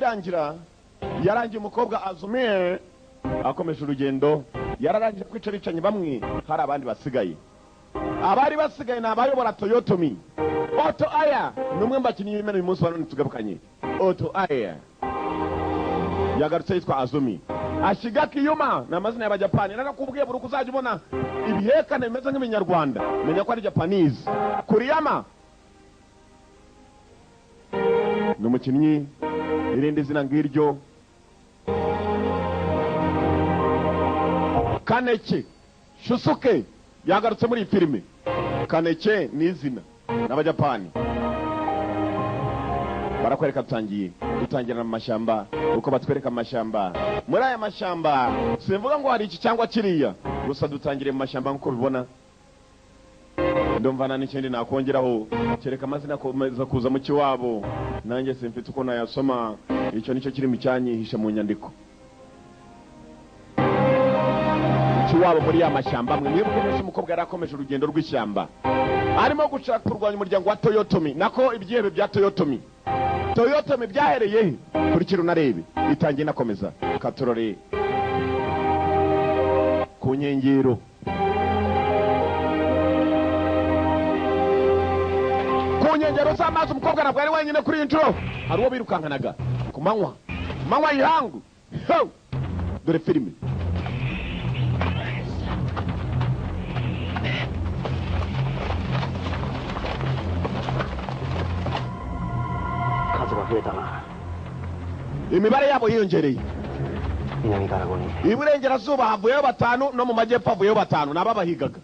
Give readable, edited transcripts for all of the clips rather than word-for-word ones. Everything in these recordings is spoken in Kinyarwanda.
birangira yarangiye umukobwa Azumi akomeje urugendo yararangije kwica bicanye bamwe hari abandi basigaye abari basigaye nabayobora Toyotomi Oto Aya numwe mbakinyi b'imena uyu munsi wanone tugabukanye Oto Aya yagarutse yitwa Azumi Ashiga Kiyuma n'amazina y'abajapani narakubwiye buri kuzajya ubona ibihekane bimeze nk'iminyarwanda menya ko ari Japanese Kuriyama n'umukinnyi irindi zina ngiryo Kaneke Shusuke yagarutse muri filime Kaneke ni izina n'abajapani barakwereka dutangira mu mashyamba uko batwereka amashyamba muri aya mashyamba simvuga ngo hari iki cyangwa kiriya gusa dutangire mu mashyamba nk'uko bibona ndumvana n'ikindi nakongeraho kereka amazina akomeza kuza mu kiwabo nanjye simfite uko nayasoma icyo nicyo kiri mu cyanyihishe mu nyandiko kiwabo muri ya mashyamba mwe mwibuke neza umukobwa yarakomeje urugendo rw'ishyamba arimo gushaka kurwanya umuryango wa Toyotomi nako ibyihebe bya Toyotomi byahereye kuri kiro narebe itangiye nakomeza katorore ku nkengero z'amazi umukobwa nabwo ari wenyine kuri intro hari uwo birukankanaga ku manywa yihangu dore filime imibare yabo yiyongereye iburengerazuba havuyeho 5 no mu majyepfo havuyeho 5 nababahigaga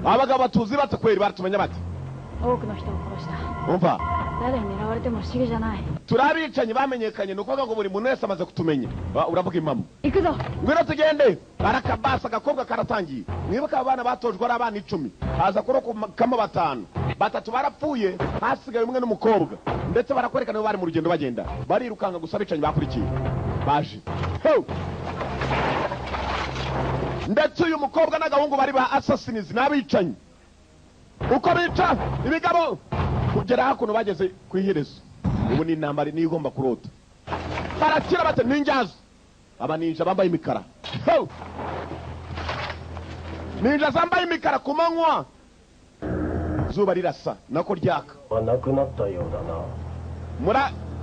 abagabo batuzi batakweri baratumenya bati umva turabicanye bamenyekanye nukuvuga ngo buri muntu wese amaze kutumenya uravuga impamo ngwino tugende barakabasa agakobwa karatangiye mwibuka abana batojwe ari abana 10 haza kurokamo 5 batatu barapfuye hasigaye umwe n'umukobwa ndetse barakwerekana bari mu rugendo bagenda barirukanga gusa bicanye bakurikiye baje ndetse uyu mukobwa n'agahungu bari ba assassins n'abicanye uko bica ibigabo kugera hakuno bageze ku iherezo ubu ni intambara ni igomba kurota barakira bate ninjazo abaninja bambaye imikara ninja zambaye imikara ku manywa zuba rirasa nako ryaka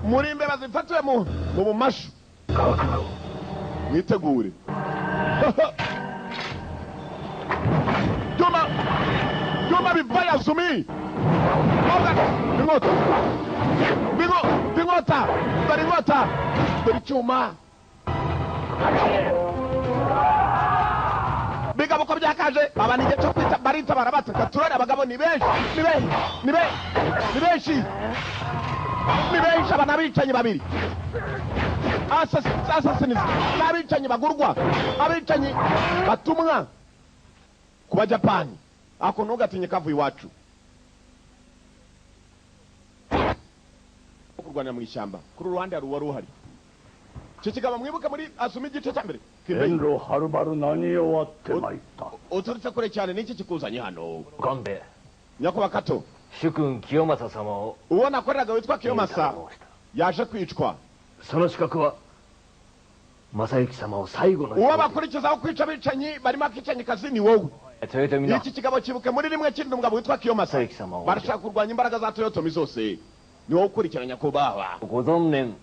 muri imbeba zifatiwe mu bumashu mwitegure Juma bivaya Azumi Bingota Bari cyuma Bigabo ko byakaje abanije cyo kwita barita barabataka turare abagabo ni benshi abana bicanye babiri assassins n'abicanye bagurwa abicanye batumwa ku bajapani ako ntugatinye kavuye iwacu kurwanira mu ishyamba kuri ruhande hari uwari uhari cyo kigaba mwibuka muri Azumi igice cya mbere Enro harubaru nani owatte maita uturutse kure cyane niki kikuzanye hano Kambe Nyakuba Kato Shukun Kiyomasa sama uwo nakoreraga witwa Kiyomasa yaje kwicwa sono shikaku wa Masayuki sama o saigo no uwo bakurikizaho kwica bicanyi barimo akicanye kazini wowe iki kigabo kibuke muri rimwe kindi umugabo witwa Kiyomasa barashaka kurwanya imbaraga za Toyotomi zose niwo ukurikiranya ko baba Gozonnen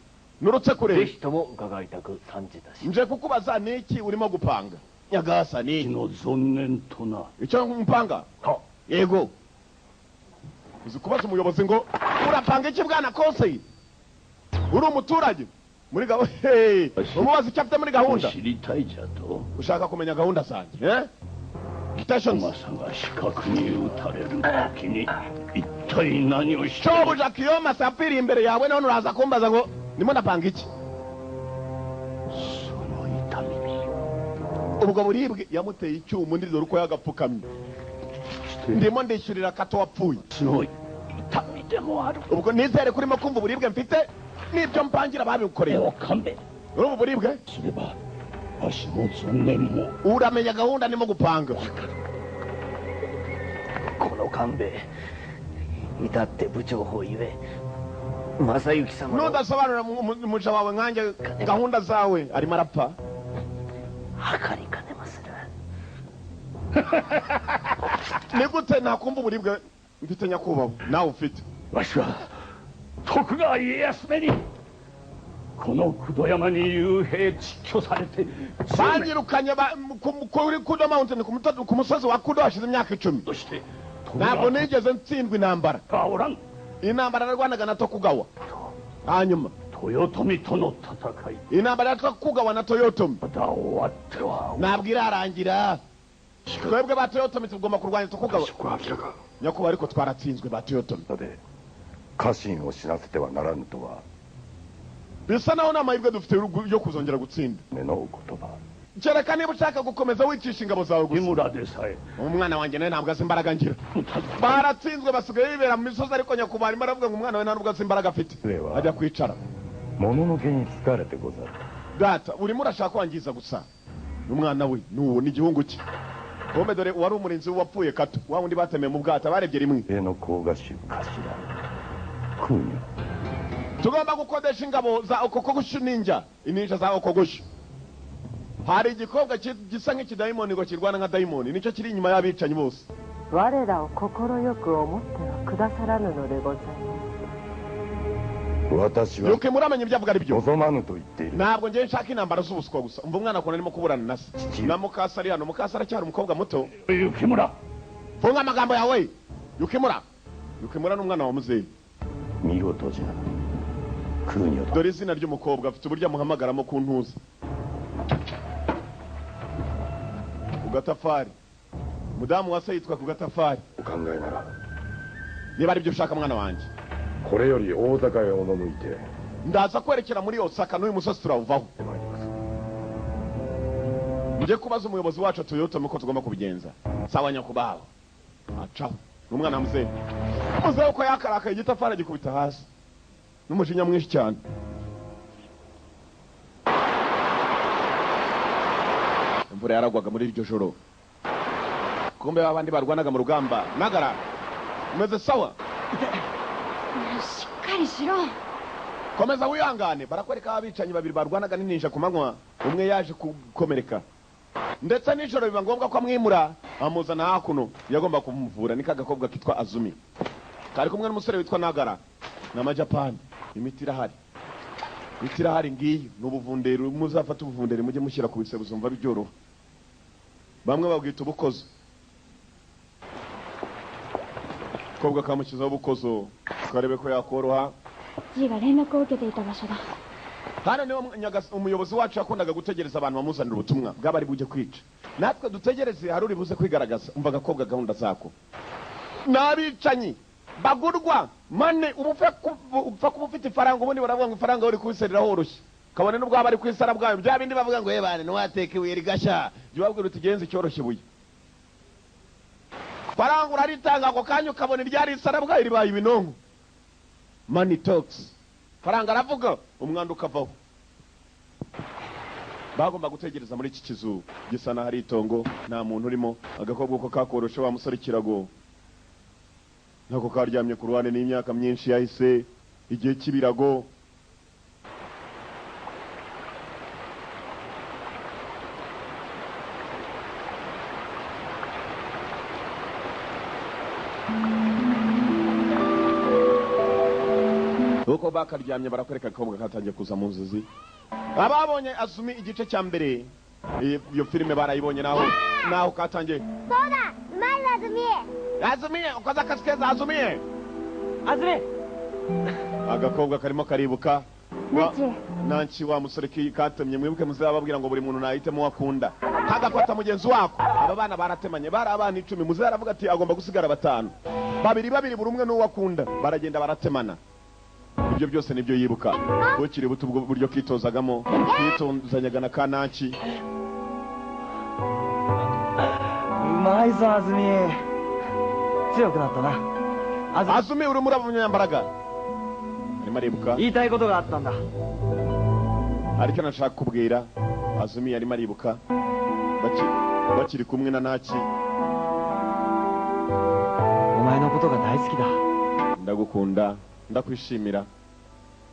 nurutse kure Zishitomo ukagaitaku sanjitashi nje kukubaza niki urimo gupanga nyagasa ni Gozonnen tona icyo mpanga yego uzikubaza umuyobozi ngo urapanga iki bwana kose uri umuturage muri gahunda umubaza icyo afite muri gahunda ushaka kumenya gahunda zanjye shobuja Kiyomasa apfiriye imbere yawe none uraza kumbaza ngo ndimo napanga iki ubwo buribwe yamuteye icyuma undi dore uko yagapfukamye ndimo ndishyurira Kato wapfuye ubwo nizere kurimo kumva uburibwe mfite nibyo mpangira babikoreye urumva uburibwe uramenya gahunda ndimo gupanga kono Kambe itatte buchou iwe 正幸様の nudasobanurira umuja wawe nkanjye gahunda zawe arimo arapfa 墓にかねまする ni gute nakumva uburibwe mfite nyakubahwa nawe ufite わしは徳川家康めにこの九度山に幽閉窒居されて banyirukanye kuri kudo mountain ku musozi wa kudo hashize imyaka 10 として ntabwo nigeze ntsindwa intambara がおらん intambara narwanaga na Tokugawa hanyuma 豊臣との戦い intambara ya Tokugawa na Toyotomi まだ終わっては ntabwo irarangira twebwe ba Toyotomi tugomba kurwanya Tokugawa そこは明らか nyakubahwa ariko twaratsinzwe ba Toyotomi で家臣を死なせてはならぬとは bisa naho nta mahirwe dufite yo kuzongera gutsinda 目の言葉 kereka niba ushaka gukomeza wicisha ingabo zawe 井 gusa 村でさえ umwana wanjye nawe ntabwo azi imbaraga ngira baratsinzwe basigaye bibera mu misozi ariko nyakubahwa arimo aravuga ngo umwana we ntabwo azi imbaraga afite ajya kwicara 物の毛に疲れてござる data urimo urashaka kwangiza gusa umwana we n'uwo ni igihungu cye bombe dore wari umurinzi wapfuye kato wa wundi batemeye mu bwato barebye rimwe 家の甲賀衆頭空女 tugomba gukodesha ingabo za okokogushu ninja ininja za okogushu hari igikobwa gisa nk'ikidayimoni ngo kirwana nka dayimoni nicyo kiri inyuma y'abicanyi bose 我らを心よく思ってはくださらぬのでございます 私は yuke muramenya ibyo avuga ari byo 望まぬと言っている ntabwo ngiye nshaka intambara z'ubuswa gusa umva umwana akunda arimo kuburana na se na mukasari hano mukasari acyari umukobwa muto 雪村 funga amagambo yawe yukimura yukimura n'umwana wa muzeyi 見事じゃ空女だ dore izina ry'umukobwa afite uburyo amuhamagaramo ku ntuza ku gatafari mudamu wa se yitwa ku gatafari お考えなら niba ari byo ushaka mwana wanjye これより大坂へ赴いて ndaza kwerekera muri Osaka n'uyu musozi turawuvaho 参ります njye kubaza umuyobozi wacu Toyota ko tugomba kubigenza sawa nyakubahwa acaho n'umwana muzeyi muzeyi uko yakarakaye igitafari agikubita hasi n'umujinya mwinshi cyane imvura yaragwaga muri iryo joro kumbe abandi barwanaga mu rugamba nagara umeze sawa しっかりしろ komeza wihangane barakwereka abicanyi babiri barwanaga n'ininja ku manywa umwe yaje gukomereka ndetse nijoro biba ngombwa ko amwimura amuzana hakuno yagomba kumuvura niko agakobwa kitwa Azumi kari kumwe n'umusore witwa Nagara n'amajapani imiti irahari ngiyi n'ubuvunderi muzafata ubuvunderi mujye mushyira ku bisebe uzumva byoroha bamwe babwita ubukozo kobwa kamukizaho ubukozo karebe ko yakoroha G が連絡を受けていた場所だ hano niho umuyobozi wacu yakundaga gutegereza abantu bamuzanira ubutumwa bw'abari bujye kwica natwe dutegereze hari uri buze kwigaragaza umva agakobwa gahunda zako n'abicanyi bagurwa mane upfa kuba ufite ifaranga ubundi baravuga ngo ifaranga uri kubiserera horoshye kabone n'ubwo bari kwisara bwayo bya bindi bavuga ngo yebane ntiwateke ibuye rigashya jya ubabwira uti genzi cyoroshye ibuye faranga uraritanga ako kanya ukabona iryari isara bwayo ribaye ibinonko money talks faranga aravuga umwanda ukavaho bagomba gutegereza muri iki kizu gisa na hari itongo nta muntu urimo agakobwa ko kakoroshe wa musore kirago nako karyamye ku ruhande n'imyaka myinshi yahise igihe cy'ibirago uko bakaryamye barakwereka akabwa katangiye kuza mu nzozi ababonye Azumi igice cya mbere iyo filime barayibonye naho katangiye そうだうまいわズミ Azumi ukoze akazi keza Azumi Azumi agakobwa karimo karibuka Nachi nanci wa musore katemye mwibuke muzababwira ngo buri muntu nahitemo wakunda kagafata mugenzi wako aba bana baratemanye bari abana 10 muze aravuga ati agomba gusigara batanu babiri buri umwe n'uwakunda baragenda baratemana ibyo byose nibyo yibuka ukiri buto ubwo buryo kitozagamo kitozanyaga na kananci うまいぞ安住強くなったな Azumi uri muri abanyambaraga arimo aribuka 言いたいことがあったんだ ariko nashaka kubwira Azumi yarimo aribuka bakiri kumwe na Nachi お前のことが大好きだ ndagukunda ndakwishimira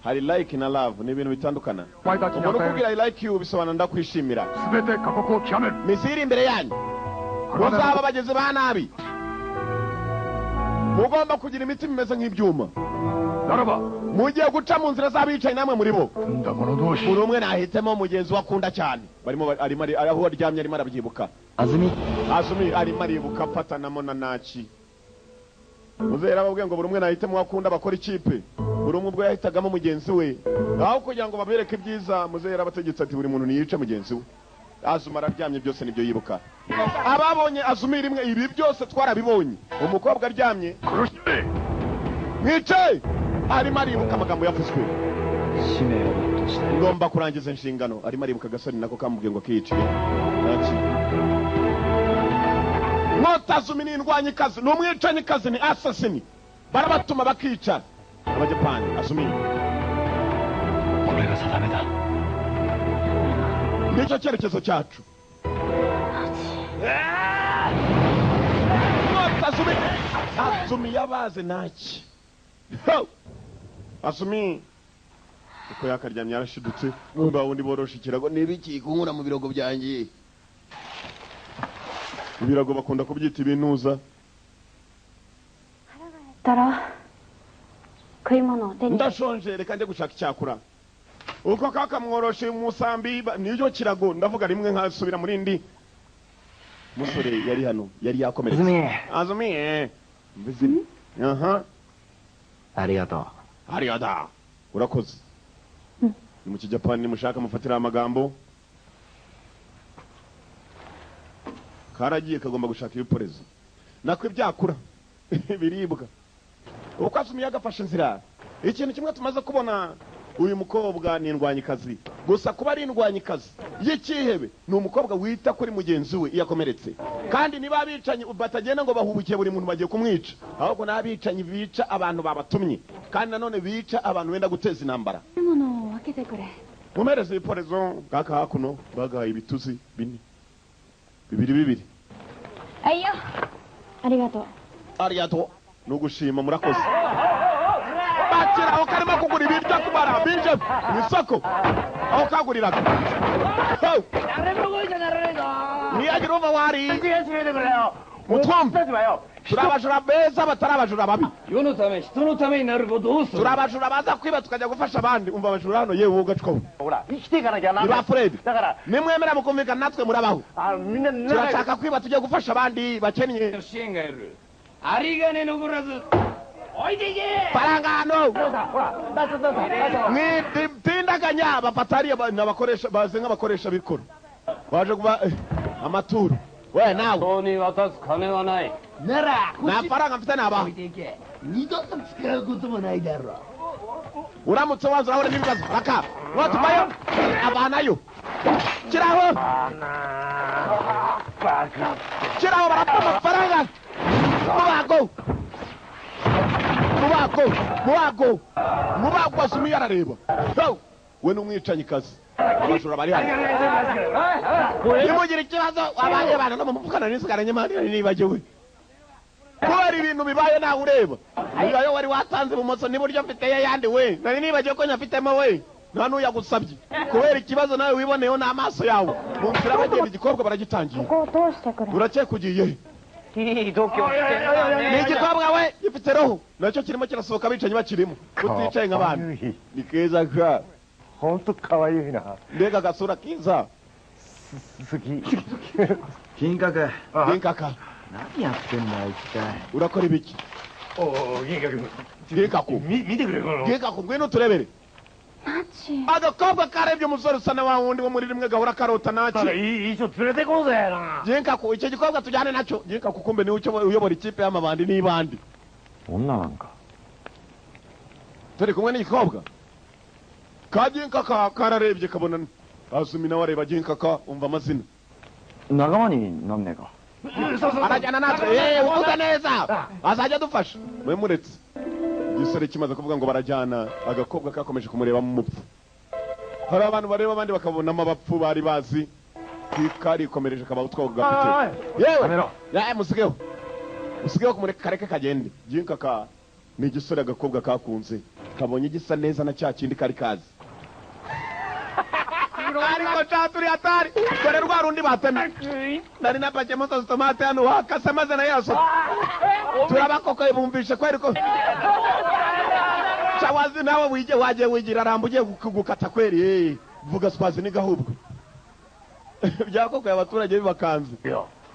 hari like na love ni ibintu bitandukana お前たちに umuntu 与え ukubwira る I like you bisobanura ndakwishimira 全て過酷を極める misiri imbere yanyu muzaba abagizi ba nabi mugomba kugira imitima imeze nk'ibyuma ならば mugiye guca mu nzira z'abicaye namwe muri bo んだ者同士 buri umwe nahitemo mugenzi we akunda cyane aho aryamye arimo arabyibuka azumi arimo aribuka afatanamo na naki muzehe arababwiye ngo buri umwe nahitemo akunda bakora ikipe buri umwe ubwo yahitagamo mugenzi we aho kugira ngo babereke ibyiza muzehe arabategetse ati buri muntu niyice mugenzi we azumi araryamye byose nibyo yibuka ababonye azumi rimwe ibi byose twarabibonye umukobwa aryamye 殺して mwicaye arimo aribuka amagambo yavuzwe 使命を全うしたい ngomba kurangiza inshingano arimo aribuka agasoni nako kamubwiye ngo akiyiciye naki mwotazumi ni indwanyikazi ni umwicanyikazi ni asasini barabatuma bakica abajapani azumi これが定めだ nicyo cyerekezo cyacu mwotazumi azumi yabaze naki azumi uko yakaryamye yarashidutse numva wundi borosha ikirago nibiki kunkura mu birogo byanjye ibirago bakunda kubyita ibinuza たら食い物を手に ndashonje reka njye gushaka icyakura uko kakamworoshe umusambi niyo kirago ndavuga rimwe nkasubira muri ndi musore yari hano yari yakomeretse azumi mbizi aha ありがと ariyada urakoze ni mu kijapani mushaka mufatira amagambo karagiye kagomba gushaka ibiporezo nako ibyakura biribwa uko azumi yagafashe inzira ikintu kimwe tumaze kubona uyu mukobwa ni indwanyikazi gusa kuba ari indwanyikazi y'ikihebe ni umukobwa wita kuri mugenzi we iyo akomeretse kandi niba abicanyi batagenda ngo bahubukiye buri muntu bagiye kumwica ahubwo n'abicanyi bica abantu babatumye kandi nanone bica abantu benda guteza intambara 食べ物を分けてくれ mumereze ibiporezo ngaka hakuno bagahaye ibituzi bine bibiri はいよありがとう ariyato ni ugushima murakoze bakira aho karimo kugura ibiryo kumara bije mu isoko aho kaguriraga niyagira uva wari mutwumve turabajura beza batari abajura babi 世のため人のためになる子どうする turabajura baza kwiba tukajya gufasha abandi umva abajura hano yewe ugacukaho ほら生きていかなきゃな ni ba Fred だから nimwemera mukumvikana natwe murabaho みんな turashaka kwiba tujye gufasha abandi bakennye 支援がいる有り金残らず置いていけ parangano ほら出す mwitindaganya bapatari n'abakoresha baze nk'abakoresha bikora baje kuba amaturo we nawe 人に渡す金はない nta faranga mfite nabaho 二度と使うこともないだろう uramutse waza urahura n'ibibazo raka watumayo abanayo kiraho kiraho barapfa amafaranga mubago azumi yarareba we n'umwicanyikazi abajura bari hano nimugire ikibazo abanye abantu no mumupfukana n'isigaranye mani nibagiwe kubera ibintu bibaye nawe ureba ayo wari watanze ibumoso n'iburyo mfite yandi we nari nibagiwe ko nyafitemo we nta n'uyagusabye kubera ikibazo nawe wiboneyeho n'amaso yawe mu nzira bagenda igikobwa baragitangiye ここを通してくれ urakekugiye いい度胸して ni igikobwa we gifite roho nacyo kirimo kirasohoka abicanyi bakirimo uticaye nk'abandi ni keza ka 本当可愛いな mbega agasura kiza 好き 金閣 ginkaka 何やってんのあいつか urakora ibiki おお銀閣 ginkako 見てくれこの ginkako ngwino turebere ナチ agakobwa karebye umusore usa na wa wundi wo muri rimwe gahora karota ただ naki いい人連れてこうぜな ginkako icyo gikobwa tujyane nacyo ginkako kumbe niwe uyobora ikipe y'amabandi n'ibandi 女なんか turi kumwe n'igikobwa ka ginkaka kararebye kabona azumi nawe areba ginkaka umva amazina 仲間になんねえか arajyana natwe uvuga neza azajya adufasha mwe muretse igisore kimaze kuvuga ngo barajyana agakobwa kakomeje kumureba mu mupfu hari abantu bareba abandi bakabonamo abapfu bari bazi karikomereje kaba utwoga gafite yewe musigeho kumureka kareke kagende ginkaka ni igisore agakobwa kakunze kabonye gisa neza na cya kindi kari kazi ariko caturi atari dore rwa rundi batemye nari napakemo za tomate hano wakase maze na yaso turabakoko bumvishe kweri ko chawazi nawe waje wigira rambuye gukata kweri vuga swazi ni gahubwo byakoko y'abaturage bibakanze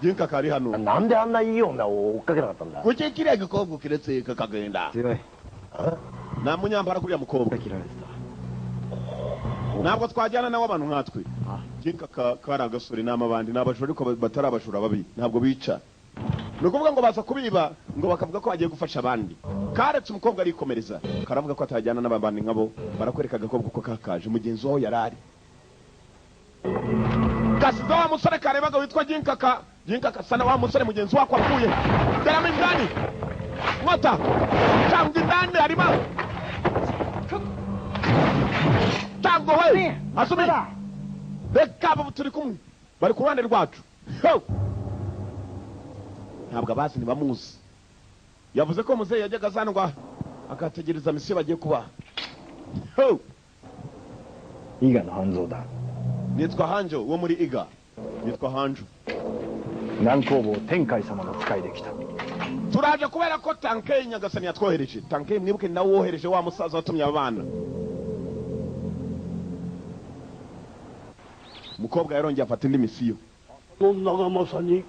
jinka kari hano nande anna iyo na ukagera katanda kuki kiriya gikobwa kiretse kakagenda na munyambara kuriya mukobwa ntabwo twajyana nawe abantu nkatwe jinka kari agasore n'amabandi n'abajura ariko batari abajura babi ntabwo bica ni ukuvuga ngo baza kubiba ngo bakavuga ko bagiye gufasha abandi karetse umukobwa arikomereza karavuga ko atajyana n'ababandi nkabo barakwereka agakobwa ko kakaje mugenzi waho yarari gasido wa musore karebaga witwa jinka sana wa musore mugenzi wako apfuye deramo indani mwata cyangwa indani harimo cyangwa we Azumi reka abo turi kumwe bari ku ruhande rwacu ntabwo abazi ntibamuzi yavuze ko muzehe yajyaga azanwa akategereza misiyo bagiye kuba iga no hanzo da nitwa Hanjo wo muri Iga nitwa Hanjo nankobo tenkai sama no tsukai de kita turaje kubera ko Tankei Nyagasani yatwohereje Tankei mwibuke nawe wohereje wa musaza watumye abana mukobwa yarongeye afata indi misiyo Nagamasa ni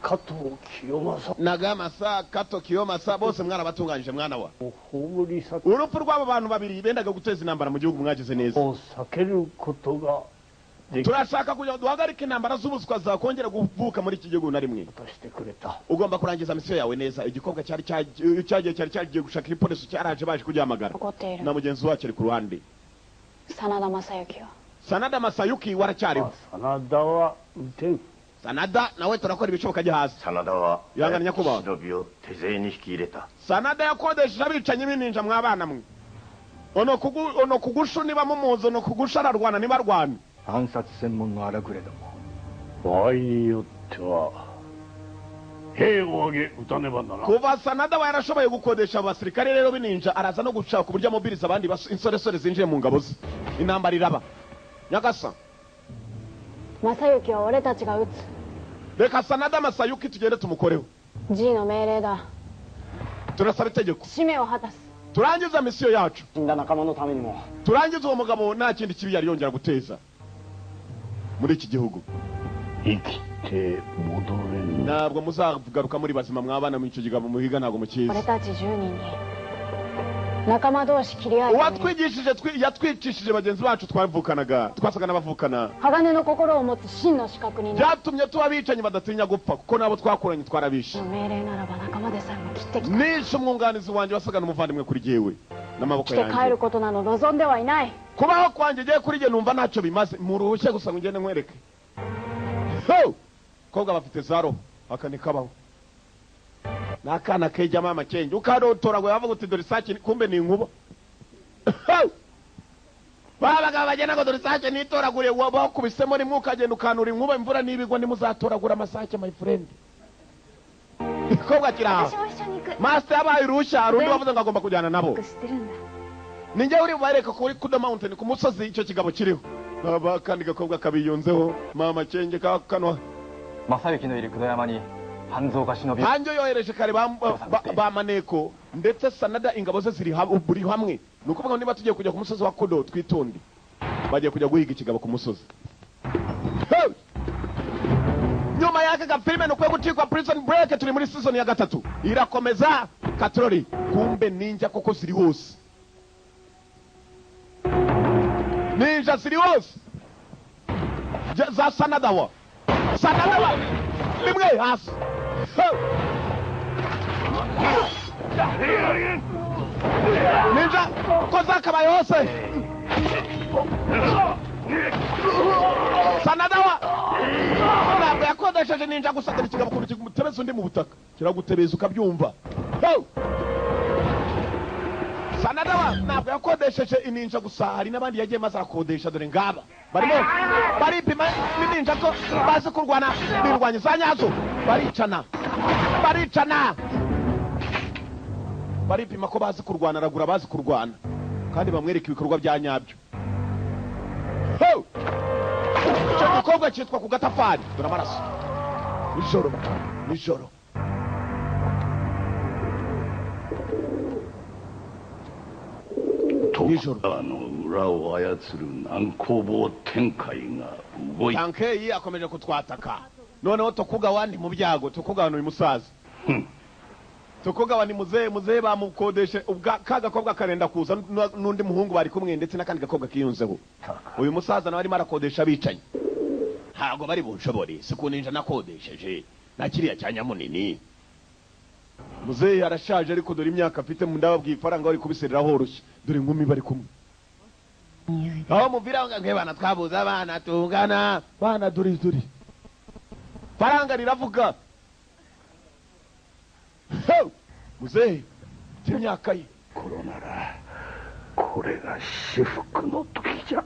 Kato Kiyomasa bose mwarabatunganyije mwana wa uhumuri sa urupfu rw'abo bantu babiri bendaga guteza intambara mu gihugu mwagize neza sakeru kotoga turashaka kugira duhagarike intambara z'ubuswa zakongera kuvuka muri iki gihugu na rimwe ugomba kurangiza misiyo yawe neza igikobwa cyari cyagiye gushaka ipolisi cyaraje baje kugihamagara na mugenzi wacu ari ku ruhande Sanada Masayuki waracyariho Sanada nawe turakora ibishoboka ajya hasi Sanada wa yanga nyakubaho shinobiyo tezeye ni hikireta Sanada yakodesheje abicanyi bininja mwabana mwe ono kugushu niba mumuzo no kugusha ararwana niba arwana hansatsu senmon no aragure da場合によっては兵を挙げ撃たねばならんkuva Sanada yarashoboye gukodesha abasirikare rero bininja araza no gushaka uburyo amubiriza abandi insoresore zinjiye mu ngabo ze intambara iraba Nyagasa Masayuki wa俺たちが撃つreka Sanada Masayuki tugende tumukoreho Gの命令だturasaba itegeko使命を果たすturangiza misiyo yacu 死んだ仲間のためにも turangiza uwo mugabo nta kindi kibi yari yongera guteza muri iki gihugu 生きて戻れぬ ntabwo muzagaruka muri bazima mwabana mu icyo gigabo muhiga ntabwo mukizi 俺たち10人に仲間同士切り合い uwatwigishije yatwicishije bagenzi bacu twavukanaga twasaga n'abavukana 鋼の心を持つ真の資格になる byatumye tuba abicanyi badatinya gupfa kuko nabo twakuranye twarabishe 命令ならば仲間でさえも切ってきた nishe umwunganizi wanjye wasaga n'umuvandimwe kuri jyewe n'amaboko 来て帰 yanjye ることなど望んではいない kubaho kwanjye giye kuri jye numva ntacyo bimaze muruhushye gusa ngo ngende nkwereke kobwa bafite za roho aka nikabaho n'akana kejya mama kenge ukarotora ngo yavuga uti dore isake kumbe ni inkuba babaga bagenda ngo dore isake nitoragure bakubisemo rimwe ukagenda ukanura inkuba imvura n'ibigwa ntimuzatoragura amasake my friend kobwa kiraha master yabaye uruhushya hari undi wavuze ngo agomba kujyana nabo 知ってるんだ ninjye uri bubareka kuri kuda mountain ku musozi icyo kigabo kiriho kandi gakobwa kabiyunzeho mama kenge kakanwa 正行のいる久土山に半蔵が忍び hanjo yohereje kare ba maneko ndetse Sanada ingabo ze ziri buri hamwe ni ukuvuga ngo niba tugiye kujya ku musozi wa Kodo twitonde bagiye kujya guhiga ikigabo ku musozi nyuma y'aka gafilime ni ukwiye gucikwa prison break turi muri season ya 3 irakomeza katroli kumbe ninja koko ziri hose ninja ziri hose za Sanada wa rimwe hasi ninja ko zakabaye hose Sanada wa ntabwo yakodesheje ninja gusa dore ikigabo ku gutebeza undi mu butaka kiragutebeza ukabyumva Sanada wa ntabwo yakodesheje ininja gusa hari n'abandi yagiye maze arakodesha dore ngaba barimo baripima n'ininja ko bazi kurwana birwanya za nyazo baricana baripima ko bazi kurwana aragura bazi kurwana kandi bamwereka ibikorwa bya nyabyo. Icyo gikobwa cyitwa ku gatafari. Dore amaraso. Nijoro. Tankei akomeje kutwataka. Noneho Tokugawa ndi mu byago. Tokugawa uyu musaza. Tokugawa ni muzehe bamukodeshe kaga kobwa karenda kuza n'undi muhungu bari kumwe ndetse n'akandi gakobwa kiyunzeho. Uyu musaza nawe ari marakodesha bicanye. Ntago bari bunshobore sikuninja nakodesheje nakiriya cyanya munini. Muzehe arashaje ariko dore imyaka afite mu ndababwiye ifaranga bari kubiserera horoshye. Dore inkumi bari kumwe. Aho muvira nk'abana twabuza abana tungana bana dore faranga riravuga. Muzehe imyaka ye koronara korega shifuku no tukija.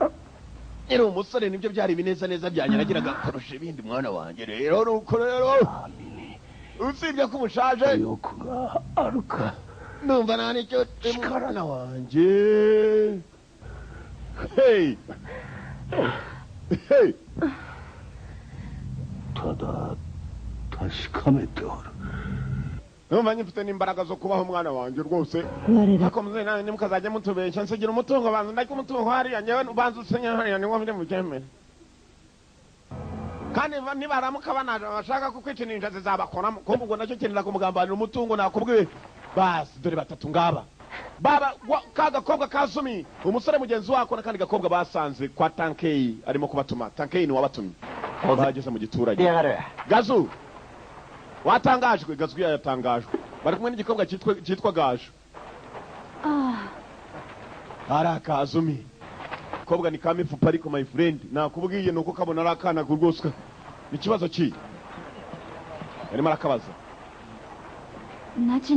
Ero umusore nibyo byari bineza byanyaragiraga koroshe ibindi mwana wanjye rero nuko rero usibye ko umushaje yokuga aruka numva nani cyo mwana wanjye. Hey tada tashikamete ora. Numva nyifite n'imbaraga zo kubaho mwana wanjye rwose. Ako muzee nani mukazajya mutubeshya nsigira umutungo banza ndaki umutungo hariya nyewe ubanza usenya hariya ni ngombe mu cyemere. Kandi nibaramuka banaje bashaka kukwicinira injazi zabakoramo kumva ngo nacyo kinira kumugambanira umutungo nakubwiwe. Basi dore batatu ngaba. Baba kaga kobwa kazumi umusore mugenzi wako na kandi gakobwa basanze kwa Tankei arimo kubatuma. Tankei ni wabatumye. Bageze mu giturage. Gazu watangajwe. Gazu yatangajwe bari kumwe n'igikobwa cyitwa Gaju. Araka Azumi kobwa ni kamifupa ariko my friend nakubwiye nuko kabona arakana kurwoswa ikibazo ki arimo arakabaza. Nachi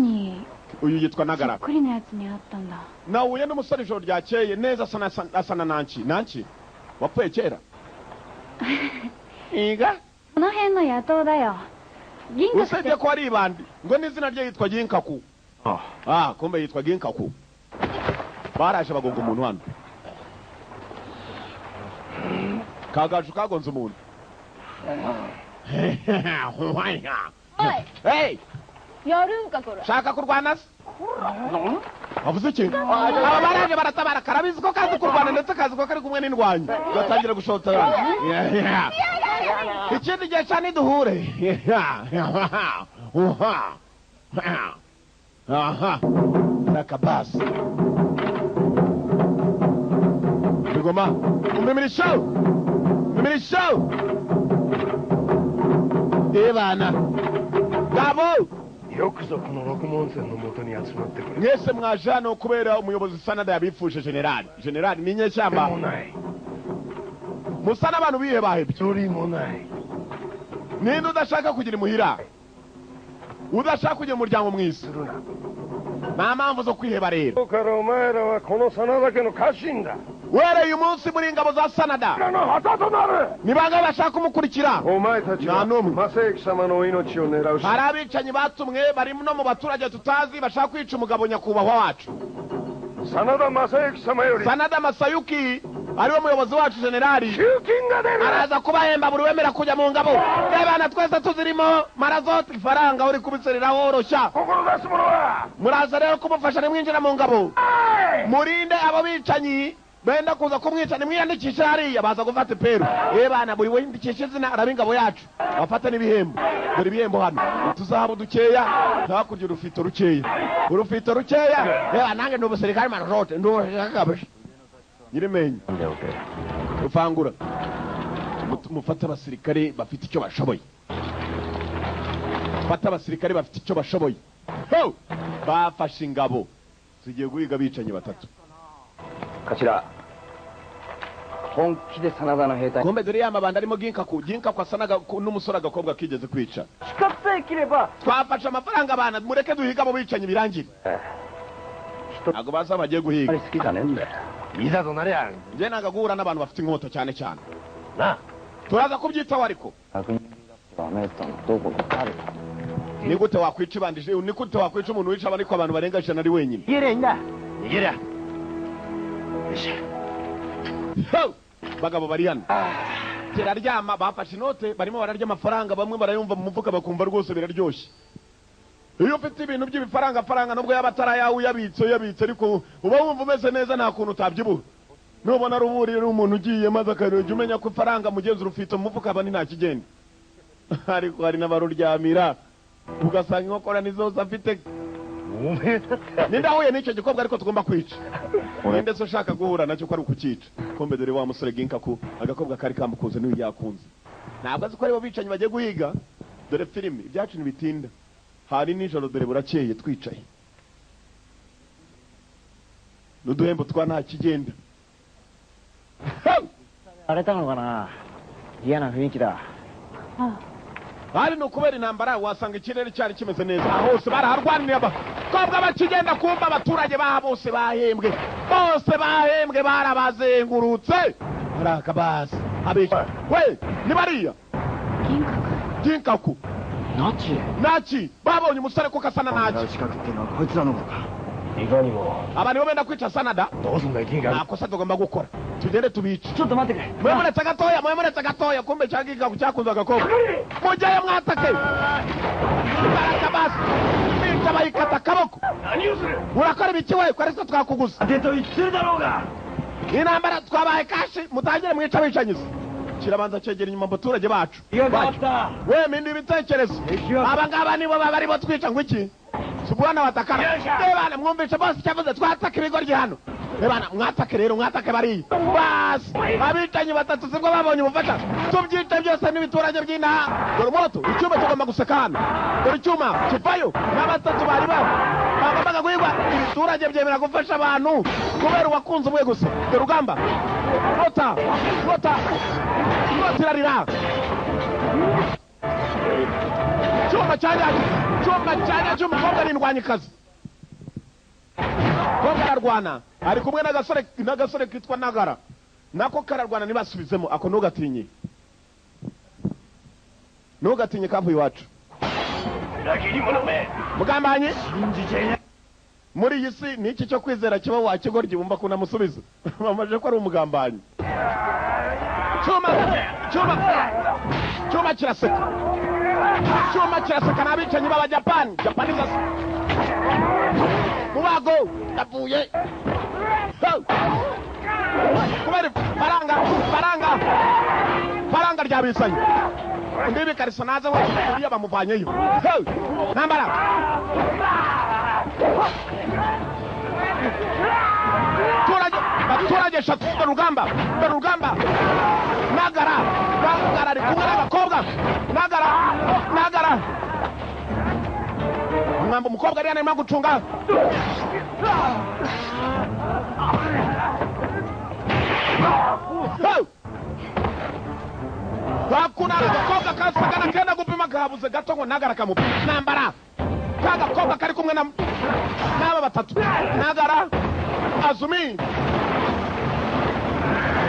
uyu yitwa Nagara kuri na yatsi ni hattanda. Nahuye n'umusore ijoro ryakeye neza asana nanchi wapfuye kera. Iga この辺の野党だよ。銀閣って usibye ko ari ibandi ngo n'izina rye yitwa Ginkaku. Kumbe yitwa Ginkaku. Baraje bagonga umuntu hano. Kagaju kagonze umuntu. Hey! やるんかこれ。 Shaka kurwana se? Avuze iki? Aba baraje baratabara karabizi ko kazi kurwana ndetse kazi ko kari kumwe n'indwanyi. Gatangira gushotana. Ikindi gihe cyane duhure. Rakabas. Bigoma. Mimirisho. Ebana. Gabo. よくぞこの六門線の元に集まってくれ。 Mwese mwaje hano kubera umuyobozi Sanada yabifuje generali ni nyeshyamba. Musa n'abantu bihe bahebye. Ninde udashaka kugira imuhira? Udashaka kugira umuryango mwiza? Nta mpamvu zo kwiheba rero. だからお前らはこの真田家の家臣だ。 Wereye umunsi muri ingabo za Sanada. の旗となる。 Ni bangahe bashaka kumukurikira? お前たちは正行様の命を狙うし。 Hari abicanyi batumwe bari no mu baturage tutazi bashaka kwica umugabo nyakubahwa wacu. 真田正行様より Sanada Masayuki ariwe muyobozi wacu generali. 集金が出る。 Araza kubahemba buri wemera kujya mu ngabo. Ebana twese tuzirimo marazoti ifaranga uri kubiserera horoshya. 志す者は Muraza rero kumufasha nimwinjira mu ngabo. Murinde abo bicanyi benda kuza kumwica nimwiyandikisha hariya baza gufata peru. Ebana buri windikisha izina araba ingabo yacu. Bafata n'ibihembo. Buri bihembo hano. Tuzahabu dukeya hakurya urufito rukeya. Urufito rukeya. Nange ndo basirikare marazoti ndo kabasha. Nyirimenye. Ufangura. Mufata abasirikare bafite icyo bashoboye. Fata abasirikare bafite icyo bashoboye. Bafashe ingabo. Zigiye guhiga bicanyi batatu. こちら本気で真田の兵隊 Kombe dore yamabanda arimo Ginkaku asanaga n'umusore agakobwa kigeze kwica. 死活さえ切れば Twafashe amafaranga abana mureke duhiga abo bicanyi birangire. Ntabwo baza bagiye あ guhiga. れ好きじゃねえんだよ いざとなりゃ Je nanga guhura n'abantu bafite inkota cyane cyane. な。 Turaza kubyitaho ariko. 確認ダメだのどこかある Ni gute wakwica bandije ni gute wakwica umuntu wica ariko abantu barenga 100 ari wenyine. 逃げりゃいいんだ 逃げりゃ。bagabo bari hano kiraryama bafashe inote barimo bararya amafaranga bamwe barayumva mu mufuka bakumva rwose biraryoshye iyo ufite ibintu by'ibifaranga nubwo yaba atarayawe yabitse ariko uba wumva umeze neza nta kuntu utabyibuha nubona ruburiye n'umuntu ugiye maze akarujya umenya ko ifaranga mugenzi urufite mu mufuka bani nta kigenda ariko hari n'abaruryamira ugasanga inkokora nizose afite nindahuye n'icyo gikobwa ariko tugomba kwica ndetse ushaka guhura nacyo ko ari ukukica kombe dore wa musore ginkaku agakobwa kari kamukunze niwe yakunze ntabwo azi ko aribo bicanyi bagiye guhiga dore filime ibyacu ntibitinda hari nijoro dore burakeye twicaye n'uduhembo twa nta kigenda 荒れたのかな嫌な雰囲気だ hari no kubera intambara wasanga ikirere cyari kimeze neza hose baraharwanira abakobwa bakigenda kumva abaturage baha bose bahembwe barabazengurutse barakabaza abisha we ni bariya ginkaku nachi babonye umusore ko kasana nachi abantu bo benda kwica sanada nakosa tugomba gukora tugende tubice mwemuretse gatoya kumbe cya ginkaku cyakunze agakobwa mujaye mwatake barakabasi bica bayikata akaboko urakora ibiki we kwarese twakuguza intambara twabaye kashi mutangire mwica bicanyiza kirabanza cyegera inyuma abaturage bacu we mindi ibitekerezo abangaba nibo baba twica ngo iki subwana watakana ebana mwumvishe bose cyavuze twataka ibigoryi hano ebana mwatake rero mwatake bari bas abicanyi batatu sibwo babonye ubufasha tubyita byose n'ibiturage by'inaha dore moto icyuma tugomba guseka hano dore icyuma kivayo n'abatatu bari bagombaga guhigwa ibiturage byemera gufasha abantu kubera uwakunze umwe gusa dore rugamba rota irarira cyuma cyanya cy'umukobwa n'indwanyikazi kobwa ararwana ari kumwe n'agasore kitwa Nagara nako kararwana nibasubizemo ako ntugatinye kavuye iwacu mugambanye muri iyi si ni iki cyo kwizera kiba wakigoryi wumva ko namusubiza bamaje ko ari umugambanyi cyuma kiraseka n'abicanyi b'abajapani japaniza mubago yavuye kubera faranga ryabisanye undi bikarisa naze we uriya bamuvanyeyo nambara baturage eshatu rugamba Nagara ari kumwe n'abakobwa Nagara mwamba umukobwa ari arimo gucunga bakuna agakobwa kasagana kenda gupima kabuze gato ngo Nagara kamupima nambara kagakobwa kari kumwe n'aba batatu Nagara Azumi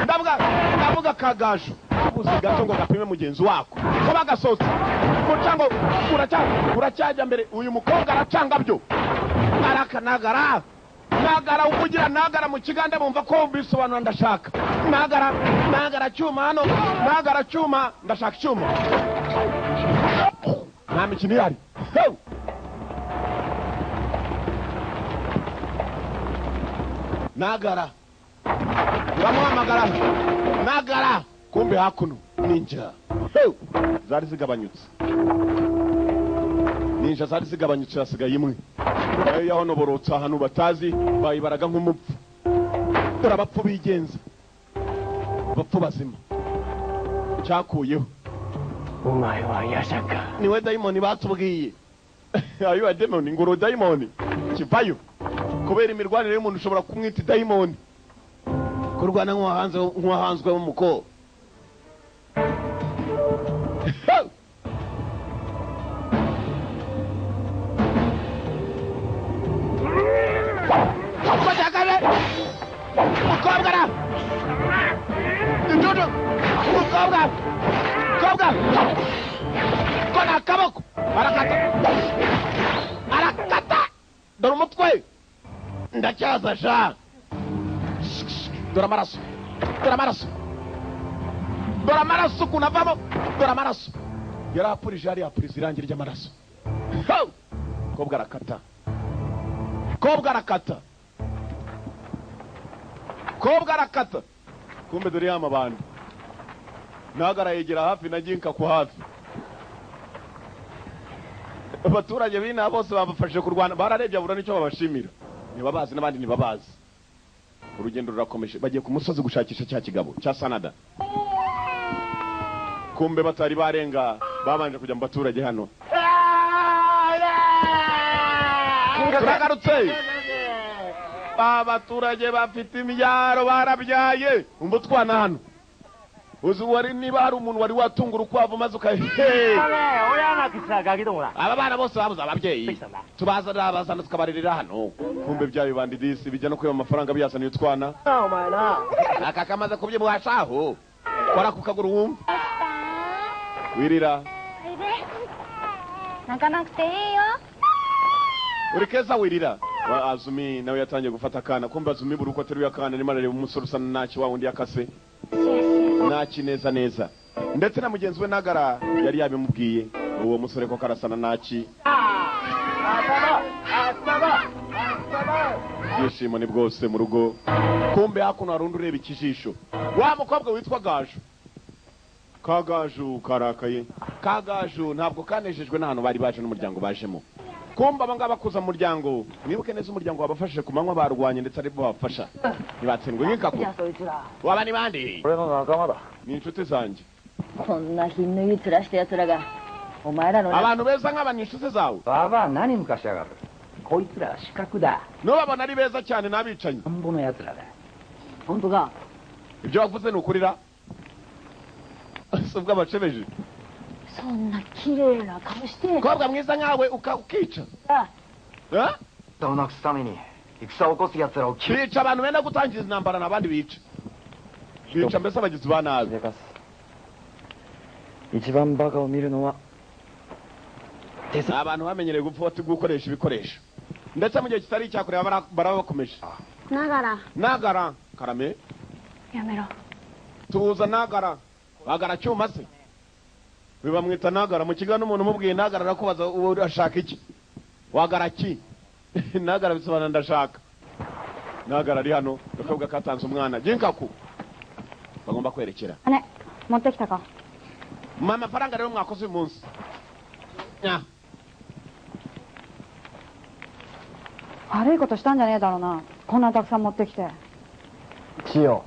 ndavuga kagaju kabuze gato ngo gapime mugenzi wako ko bagasotse kucango uracyajya mbere uyu mukobwa aracanga byo araka Nagara uvugira Nagara mu kigande bumva ko bisobanura ndashaka Nagara cyuma hano Nagara cyuma ndashaka cyuma nta mikino ihari Nagara uramuhamagara Nagara kumbe hakuno ninja zari zigabanyutse hasigaye imwe nayo yahonoborotse ahantu batazi bayibaraga nk'umupfu dore abapfu bigenza abapfu bazima cyakuyeho umaye wayashaka niwe dayimoni batubwiye ayo dayimoni ngoro dayimoni kivayo kubera imirwanire y'umuntu ushobora kumwita dayimoni kurwana nk'uwahanzwe w'umuko umukobwa kona akaboko arakata dore umutwe ndacyaza sha dore amaraso dore amaraso dore amaraso kunavamo dore amaraso yarapurije hariya apuriza irangi ry'amaraso kobwa arakata kobwa arakata kobwa arakata kumbe dore ya mabandi nagara yegera hafi na jinka ku hafi abaturage bina bose babafashe kurwana bararebye abura nicyo babashimira nibabazi n'abandi nibabazi urugendo rurakomeje bagiye ku musozi gushakisha cya kigabo cya Sanada kumbe batari barenga babanje kujya mu baturage hano turagarutse abaturage bafite imyaro barabyaye umbutwana hano uzi wari niba hari umuntu wari watunga urukwavu maze aba bana bose babuze ababyeyi tubazana tukabaririra hano kumbe bya bibandi disi bijya no kwiba amafaranga biyasaniye utwana aka kamaze kubyibwashaho kora ku kaguru wumva wirira uri keza wirira Azumi nawe yatangiye gufata akana kumbe Azumi buri uko ateruye akana nimara reba umusore usa naki wa wundi yakase naki neza neza ndetse na mugenzi we Nagara yari yabimubwiye uwo musore ko karasana naki yishimo ni bwose mu rugo kumbe hakuno harundi ureba ikijisho wa mukobwa witwa Gaju Kagaju karakaye Kagaju ntabwo kanejejwe n'ahantu bari baje n'umuryango bajemo kumba abangaba kuza mu muryango nibuke neza umuryango wabafashije ku manywa barwanye ndetse ari bo babafasha nibatsindwe nk'ikaku waba ni bande ni inshuti zanjye abantu beza nk'aba ni inshuti zawe nubabona ari beza cyane n'abicanyi ibyo wavuze ni ukurira si ubw'abacebeje kobwa mwiza nkawe ukica bica abantu benda gutangiza intambara n'abandi bica bica mbese abagizi ba nabi abantu bamenyereye gukoresha ibikoresho ndetse mu gihe kitari icyakure baraba bakomeje Nagara karame tuza Nagara bagara cyuma se bibamwita Nagara mu kigo n'umuntu umubwiye Nagara arakubaza uwo urashaka iki wagara ki Nagara bisobanura ndashaka Nagara ari hano bakabwa katanze umwana jinkaku bagomba kwerekera mama faranga rero mwakoze uyu munsi nya 悪いことしたんじゃねえだろうなこんなたくさん持ってきて千代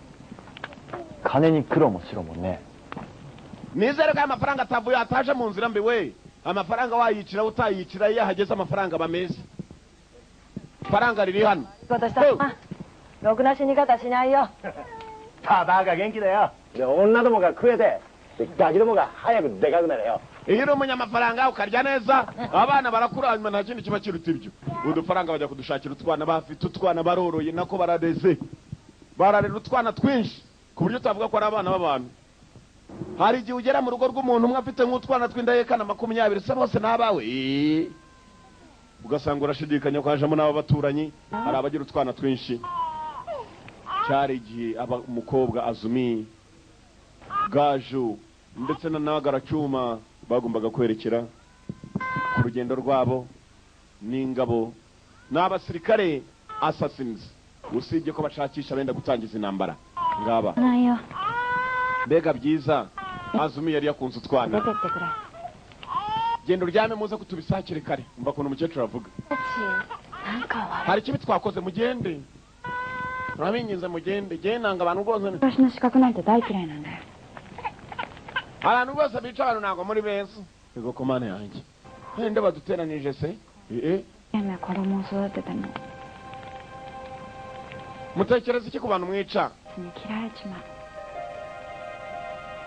金に苦労もしろもんね nizere ko amafaranga atavuye ataje mu nzira mbi we amafaranga wayicira utayicira yahageze amafaranga bameze faranga riri hano ろくな死に方しないよただが元気だよで女どもが食えてガキどもが早くでかくなれよ iyo uri umunyamafaranga ukarya neza abana barakura hanyuma nta kindi kiba kiruta ibyo udufaranga bajya kudushakira utwana bafite utwana baroroye nako barareze bararera utwana twinshi ku buryo utavuga ko ari abana b'abantu hari igihe ugera mu rugo rw'umuntu umwe afite nk'utwana tw'indahekana 20 se bose n'abawe ugasanga urashidikanya ko hajemo n'abo baturanyi hari abagira utwana twinshi cyari igihe umukobwa Azumi Gaju ndetse na Nagara cyuma bagombaga kwerekera ku rugendo rwabo n'ingabo n'abasirikare assassins usibye ko bashakisha benda gutangiza intambara ngaba mbega byiza Azumi yari yakunze utwana gendo ryame muze kutubisakire kare umva kuntu umukecuru avuga hari kibi twakoze mugende urabinginze mugende genanga abantu rwose abantu bose bica abantu ntabwo muri beza yego komane yanjye nde baduteranije se mutekereza iki ku bantu mwica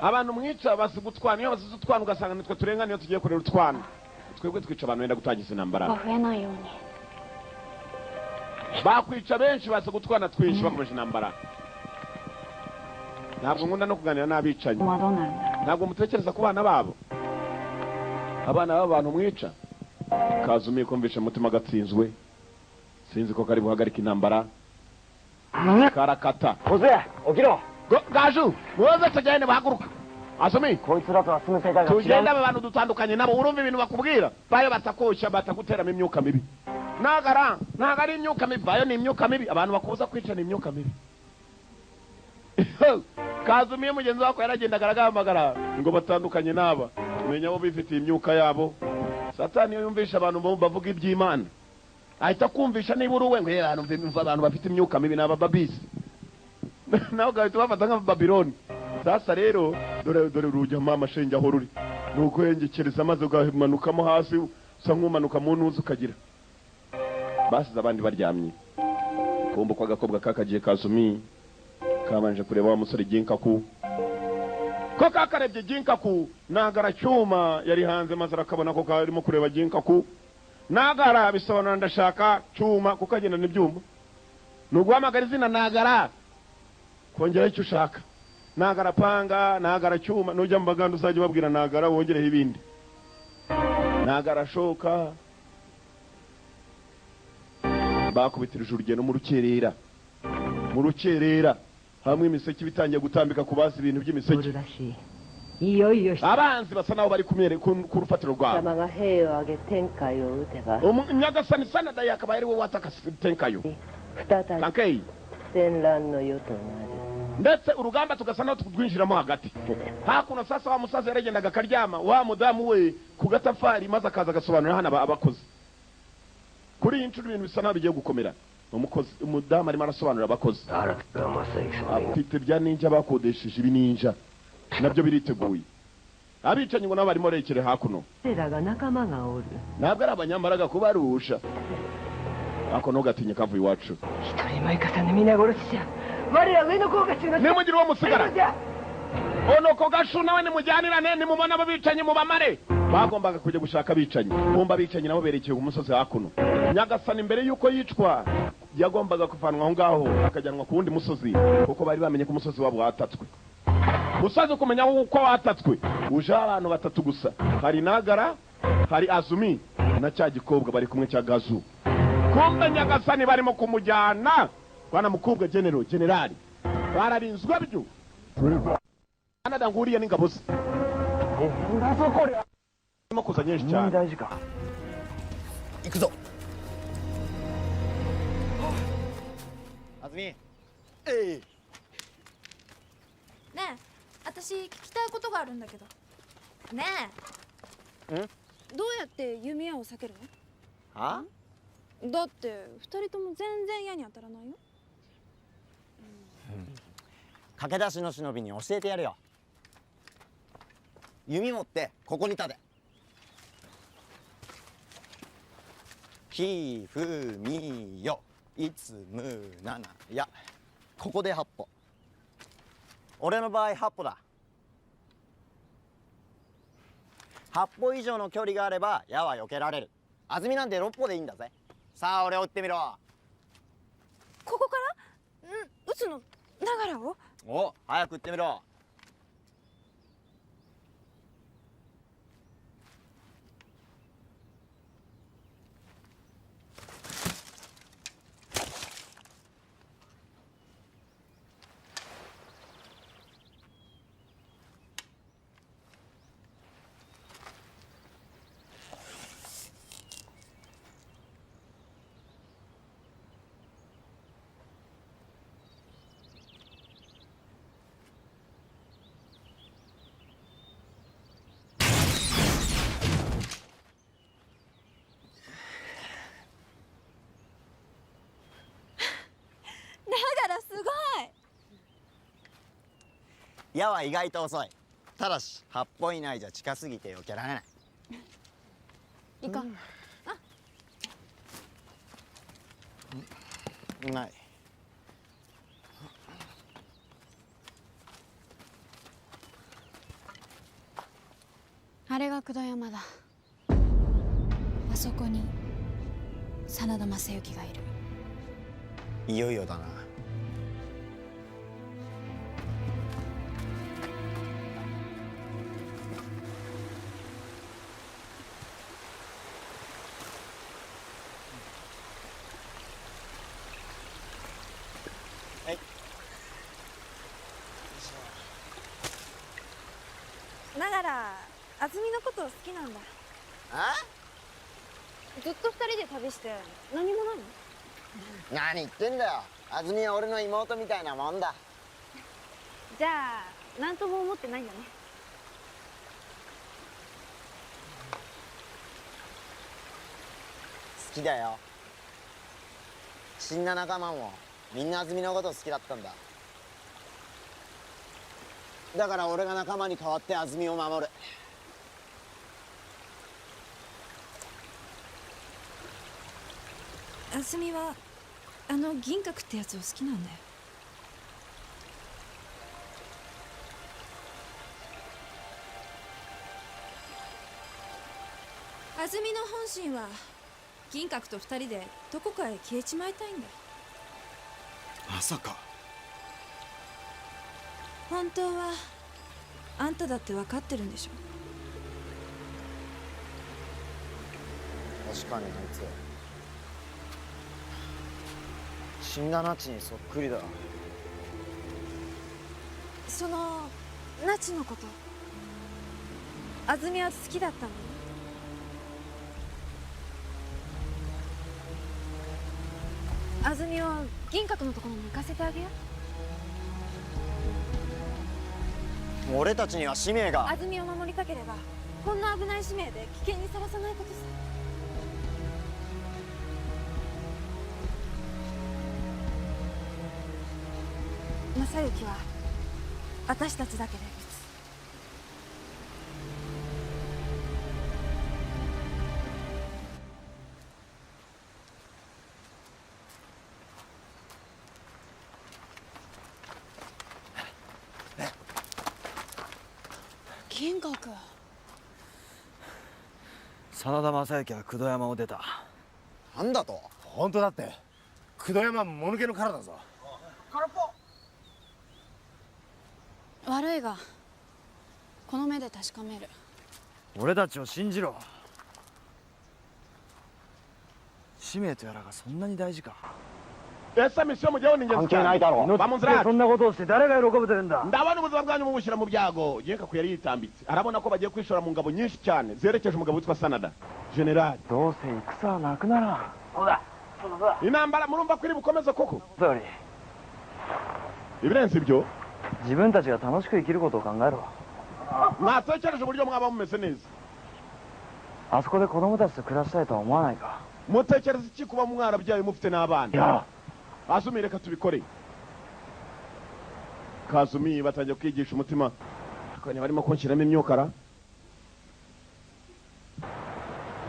abantu mwica basiga utwana iyo basize utwana ugasanga nitwe turenga niyo tugiye kurera utwana twebwe twica abantu benda gutangiza intambara bakwica benshi basiga utwana twinshi bakomeje intambara ntabwo nkunda no kuganira n'abicanyi ntabwo mutekereza ku bana babo abana b'abantu mwica Kazumi kumvisha umutima gatsinzwe sinzi ko kari buhagarika intambara karakata 小津起きろ。 gaju muze tujyane bahaguruka azumi こいつらとは住む世界が違う。 tugenda abantu dutandukanye nabo urumva ibintu bakubwira bayo batakosha bataguteramo imyuka mibi nagara ntago ari imyuka mibi bayo ni imyuka mibi abantu bakubuza kwica ni imyuka mibi kazumiye mugenzi wako yaragendaga aragamagara ngo batandukanye n'aba menya abo bifitiye imyuka yabo satani iyo yumvisha abantu bavuga iby'Imana ahita kumvisha niba uri uwe ngo abantu bafite imyuka mibi n'aba babisi nawe gahita bafata nk'abababiloni sasa rero dore urujyamo amashenge aho ruri nuko yengekereza maze ugamanukamo hasi usa nk'umanuka mu ntuzi ukagira basize abandi baryamye kumva ko agakobwa kakagiye Kazumi kabanje kureba wa musore Ginkaku ko kakarebye Ginkaku nagara cyuma yari hanze maze arakabona ko karimo kureba Ginkaku nagara bisobanura ndashaka cyuma kuko agenda n'ibyuma nuguhamagara izina nagara kongera icyo ushaka nagara panga nagara cyuma nujya mu baganda uzajya babwira nagara wongereho ibindi nagara shoka bakubitirije urugendo mu rukerera hamwe imiseke bitangiye gutambika ku basi ibintu by'imiseke abanzi basa naho bari ku rufatiro rwabo nyagasani sanada yakabaye ari we wataka tenkayo tankei ndetse urugamba tugasa naho twinjiramo hagati hakuno sasa wa musaza yaragendaga akaryama wa mudamu we ku gatafari maze akaza agasobanurira hano abakozi kuri iyi nshuro ibintu bisa naho bigiye gukomera umudamu arimo arasobanurira abakozi afite bya ninja bakodesheje ibi ninja nabyo biriteguye abicanyi ngo nabo barimo rekere hakuno ntabwo ari abanyambaraga kubarusha ako ntugatinya kavuye iwacu nimugire uwo musigara onoko gashu nawe nimujyanirane nimubona abo bicanyi mubamare bagombaga kujya gushaka abicanyi bumva abicanyi nabo berekeye ku musozi hakuno nyagasani imbere y'uko yicwa yagombaga kuvanwa aho ngaho akajyanwa ku wundi musozi kuko bari bamenye ko umusozi wabo watatswe musaze kumenya uko watatswe uje abantu batatu gusa hari nagara hari azumi na cya gikobwa bari kumwe cya gazu kumbe nyagasani barimo kumujyana bana mukobwa generali bararinzwe byo anada nguriye n'ingabo ze ndimo kuza nyinshi cyane ikuzo azumiねえ、私聞きたいことがあるんだけど。ねえ。どうやって弓矢を避けるの？は？だって二人とも全然矢に当たらないよ。駆け出しの忍びに教えてやるよ。弓持ってここに立て。ひふみよいつむななや。ここで8歩。俺の場合8歩だ。8歩以上の距離があれば矢は避けられる。安住なんて6歩でいいんだぜ。さあ俺を撃ってみろ。ここから？撃つのながらを？お、早く撃ってみろ。矢は意外と遅い。ただし8歩以内じゃ近すぎて避けられない。いかん。ない。あれが久土山だ。あそこに真田昌幸がいる。いよいよだな。がら安住のこと好きなんだ。ずっと2人で旅して何もないの？何言ってんだよ。安住は俺の妹みたいなもんだ。じゃあ何とも思ってないんだね。好きだよ。死んだ仲間もみんな安住のこと好きだったんだ。だから俺が仲間に代わって安住を守る。安住はあの銀閣ってやつを好きなんだよ。安住の本心は銀閣と2人でどこかへ消えちまいたいんだよ。まさか。本当はあんただって分かってるんでしょ。確かにあいつ死んだナチにそっくりだ。そのナチのこと安住は好きだったの？安住を銀閣のところに行かせてあげよう。俺たちには使命が。安住を守りたければこんな危ない使命で危険にさらさないことさ。正行は私たちだけで撃つ。銀閣。真田正幸は工藤山を出た。なんだと？本当だって。工藤山ももぬけの殻だぞ。空っぽ。悪いがこの目で確かめる。俺たちを信じろ。使命とやらがそんなに大事か。Essa missão mundial ninguém関係ないだろ。 Vamos lá. そんなことをして誰が喜ぶというんだ。 ndabona ubuzima bwanyu mubushyira mu byago Genkaku yari yitambitse arabona ko bagiye kwishora mu ngabo nyinshi cyane zerekeje umugabo witwa Sanada General. どうせ戦はなくならん。そうだそうだそうだ。 intambara murumva ko iri bukomeze koko 総理、 ibirenze ibyo 自分たちが楽しく生きることを考えろ。 mwatekereje uburyo mwaba mumeze neza あそこで子供たちと暮らしたいとは思わないか。 mutekereza iki kuba mwarabyaye mufite n'abana? いや、 Azumi reka tubikore. Kazumi batangiye kwigisha umutima akanya barimo kunshyiramo imyokara.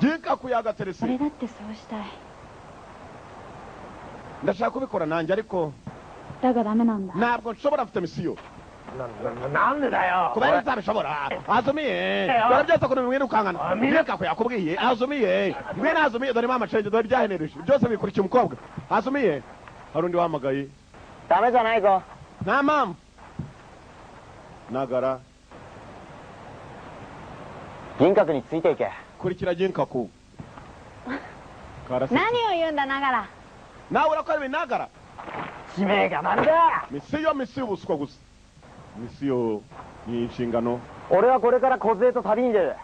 Genkaku yagaterese 俺だってそうしたい。 ndashaka kubikora nanjye ariko だがダメなんだ。 ntabwo nshobora mfite misiyo なんでだよ。 kubera utabishobora. Azumi dore byose ukuntu bimwirukankana. Genkaku yakubwiye Azumi mwe na Azumi dore mama change dore byahenereje byose bikurikiye umukobwa. Azumi hari undi wahamagaye. ダメじゃないぞ。 nta mpamvu. Nagara 銀閣についていけ。 kurikira Genkaku. 何を言うんだながら。 nawe urakora ibintu nagara. 使命がなんだ。 misiyo ubuswa gusa. Misiyo ni inshingano. 俺はこれから小杖と旅に出る。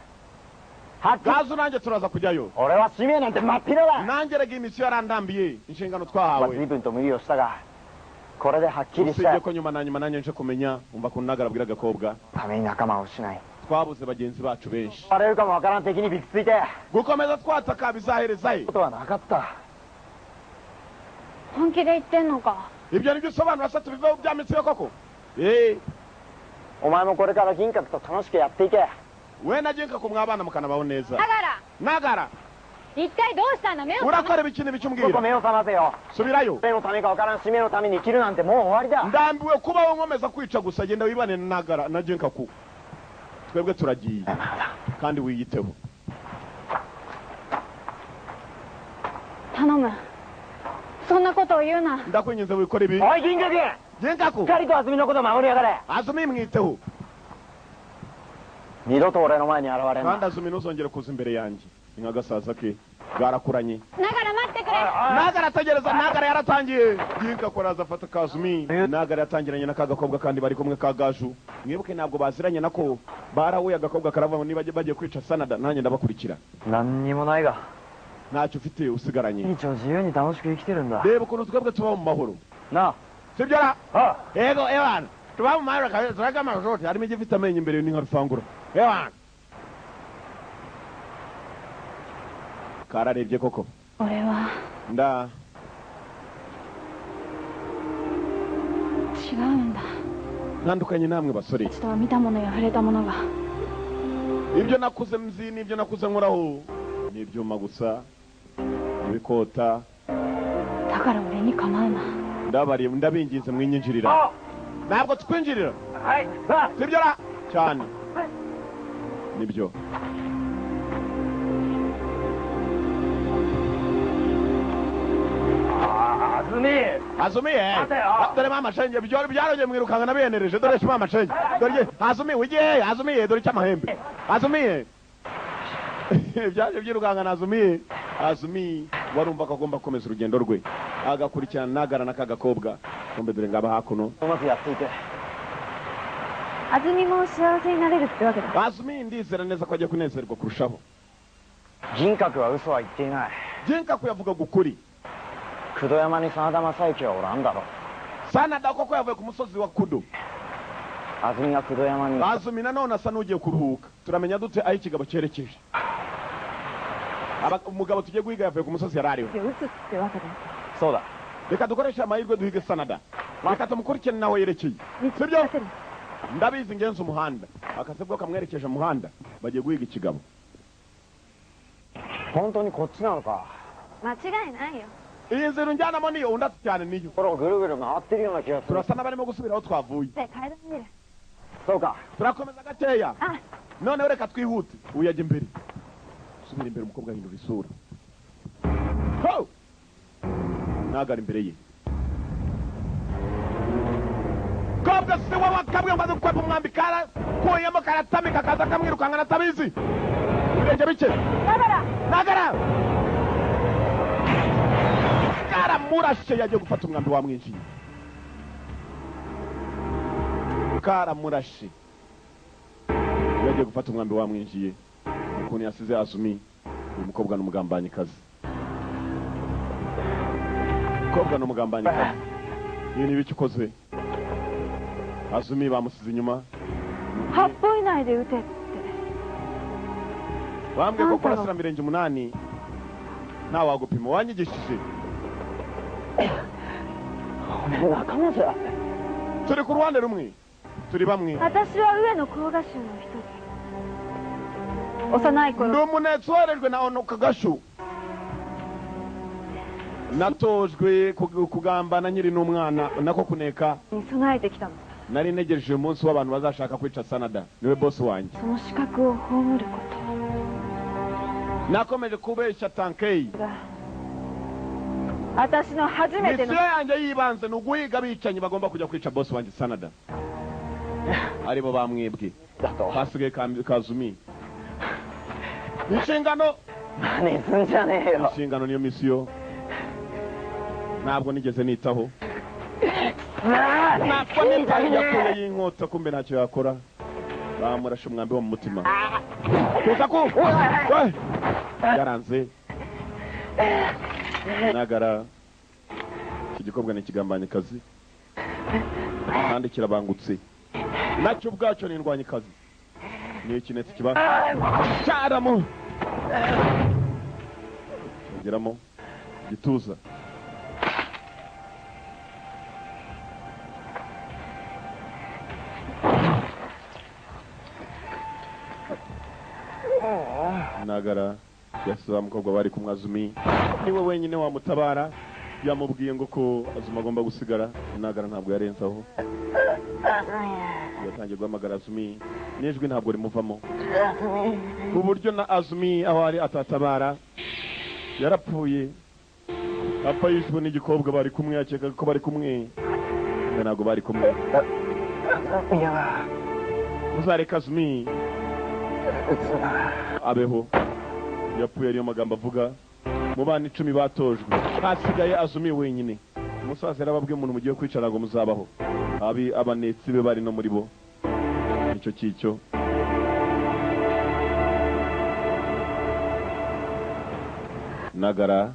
はっきり。 gazu nanjye turaza kujyayo. 俺は使命なんて真っ平だ。 nanjye rega imisiyo yarandambiye inshingano 随 twahawe. 分と無理をしたが、これではっきりした。 usibye ko nyuma na nyuma nanjye nje kumenya umva ko nagara abwira agakobwa ために仲間を失い。 twabuze bagenzi bacu benshi. バレるかもわからん敵にびくついて。 gukomeza twataka bizaherezayo. ことはなかった。 本気で言ってんのか。 ibyo nibyo usobanura se tubiveho bya misiyo koko. お前もこれから銀閣と楽しくやっていけ。 we na Genkaku mwabana mukanabaho neza. ながら。 nagara 一体どうしたんだ。目を。 urakora ibikini bicyo ちょっと umbwira. 目を覚ませよ。 subirayo. 誰のためかわからん使命のために生きるなんてもう終わりだ。 ndambiwe kubaho nkomeza kwica gusa genda wibane na nagara na Genkaku. twebwe turagiye kandi wiyiteho. 頼む。そんなことを言うな。 ndakwinginze wikore ibi. おい銀閣、 Genkaku しっかりと安住のことを守りやがれ。 Azumi mwiteho. 二度と俺の前に現れん kandi な。 Azumi ntuzongere kuza imbere yanjye. inka gasaza ke garakuranye. ながら待ってくれ Nagara tegereza, Nagara yaratangiye. Yinka koraza afata Kazumi. Nagara yatangiranye na kagakobwa kandi bari kumwe kagaju. Mwibuke ntabwo baziranye nako barahuye agakobwa karava niba bagiye kwica Sanada nanjye ndabakurikira. 何にもないが Ntacyo ufite usigaranye. 一応自由に楽しく生きてるんだ Reba ukuntu twebwe tuba mu mahoro. なあ Sibyo ra? Ego Ewan. Tuba mu mahoro kandi turagama zote harimo igifite amenyo imbere n'inka rufangura. Ewan. Kararebye koko. 俺は Nda 違うんだ ntandukanye namwe basore. 人は見たものや触れたものが Ibyo nakuze mzi n'ibyo nakuze nkoraho ni ibyuma gusa ibikota だから俺に構うな ndabinginze mwinyinjirira ntabwo twinjirira sibyo ra cyane nibyo Azumi dore mama shenge byarongeye mwirukanga nabenereje dore mama shenge dore Azumi wigiye Azumi dore cyamahembe Azumi byaje byirukanga na Azumi warumva ko agomba komeza urugendo rwe agakurikirana Nagara na kagakobwa kombe dore ngaba hakuno うまくやっていて 安住も幸せになれるってわけだ Azumi ndizera neza ko ajya kunezerwa kurushaho 銀閣は嘘は言っていない Jinkaku yavugaga ukuri 九度山に真田正幸はおらんだろ Sanada koko yavuye ku musozi wa Kudo 安住が九度山に Azumi nanone asa n'ugiye kuruhuka turamenya dute aho ikigabo cyerekeje umugabo tugiye guhiga yavuye ku musozi yarariwe で撃つってわけだ そうだ reka dukoreshe amahirwe duhige Sanada reka tumukurikirane naho yerekeye 見つ sibyo け出せる ndabizi ngenzi umuhanda akasebwa kamwerekeje umuhanda bagiye guhiga ikigabo 本当にこっちなのか 間違いないよ iyi nzira unjyanamo niyo undi ati cyane niyo これをぐるぐる回ってるような気がする turasa n'abarimo gusubira aho twavuye で階段見る そうか turakomeza gakeya あ noneho reka twihute uyajya imbere subira imbere umukobwa ahindura isura ho Nagara imbere ye kobwa se wabakabwe ngo adukwepa umwambi kuyemo karatamika kaza kamwirukanga natabizi birenge bike Nagara karamurashe yagiye gufata umwambi wamwinjiye karamurashe yagiye gufata umwambi wamwinjiye ukuntu yasize Azumi uyu mukobwa n'umugambanyikazi umukobwa n'umugambanyikazi iyo ni ibiki ukoze Azumi bamusize inyuma 8歩以内で撃てって bambwiye ko kurasira mirenge 8 nta wagupima wanyigishije 俺仲間じゃ turi ku ruhande rumwe turi bamwe 私は上野甲賀衆の一人幼い ndi 頃 umunetsi woherejwe na Ono Kagashu natojwe kugambana nkiri n'umwana nako kuneka に備えてきたの nari ntegereje uyu munsi w'abantu bazashaka kwica Sanada niwe boss wanjye その資格を葬るこ nakomeje kubeshya Tankei とが私の初めての misiyo yanjye yibanze ni uguhiga abicanyi bagomba kujya kwica boss wanjye Sanada aribo bamwibwe hasigaye Kazumi inshingano 何すんじゃねえよ inshingano niyo misiyo ntabwo nigeze nitaho ntabwo nitaho yakuye y'inkota kumbe ntacyo yakora bamurashe umwambi wo mu mutima kuza ku yaranze Nagara iki gikobwa ni ikigambanyikazi kandi kirabangutse nacyo ubwacyo ni indwanyikazi ni ikinetsi kiba cyaramo ngeramo gituza Nagara yasaba umukobwa bari kumwe Azumi niwe wenyine wamutabara yamubwiye ngo ko Azumi agomba gusigara Nagara ntabwo yarenzaho yatangiye guhamagara Azumi n'ijwi ntabwo rimuvamo ku buryo na Azumi aho ari atatabara yarapfuye apfa yishwe n'igikobwa bari kumwe yakekaga ko bari kumwe ntabwo bari kumwe uzareka Azumi abeho yapfuye ariyo magambo avuga mu bana 10 batojwe hasigaye Azumi wenyine umusaza yarababwiye umuntu mugiye kwicara ngo muzabaho abi abanetsi be bari no muri bo icyo cicyo Nagara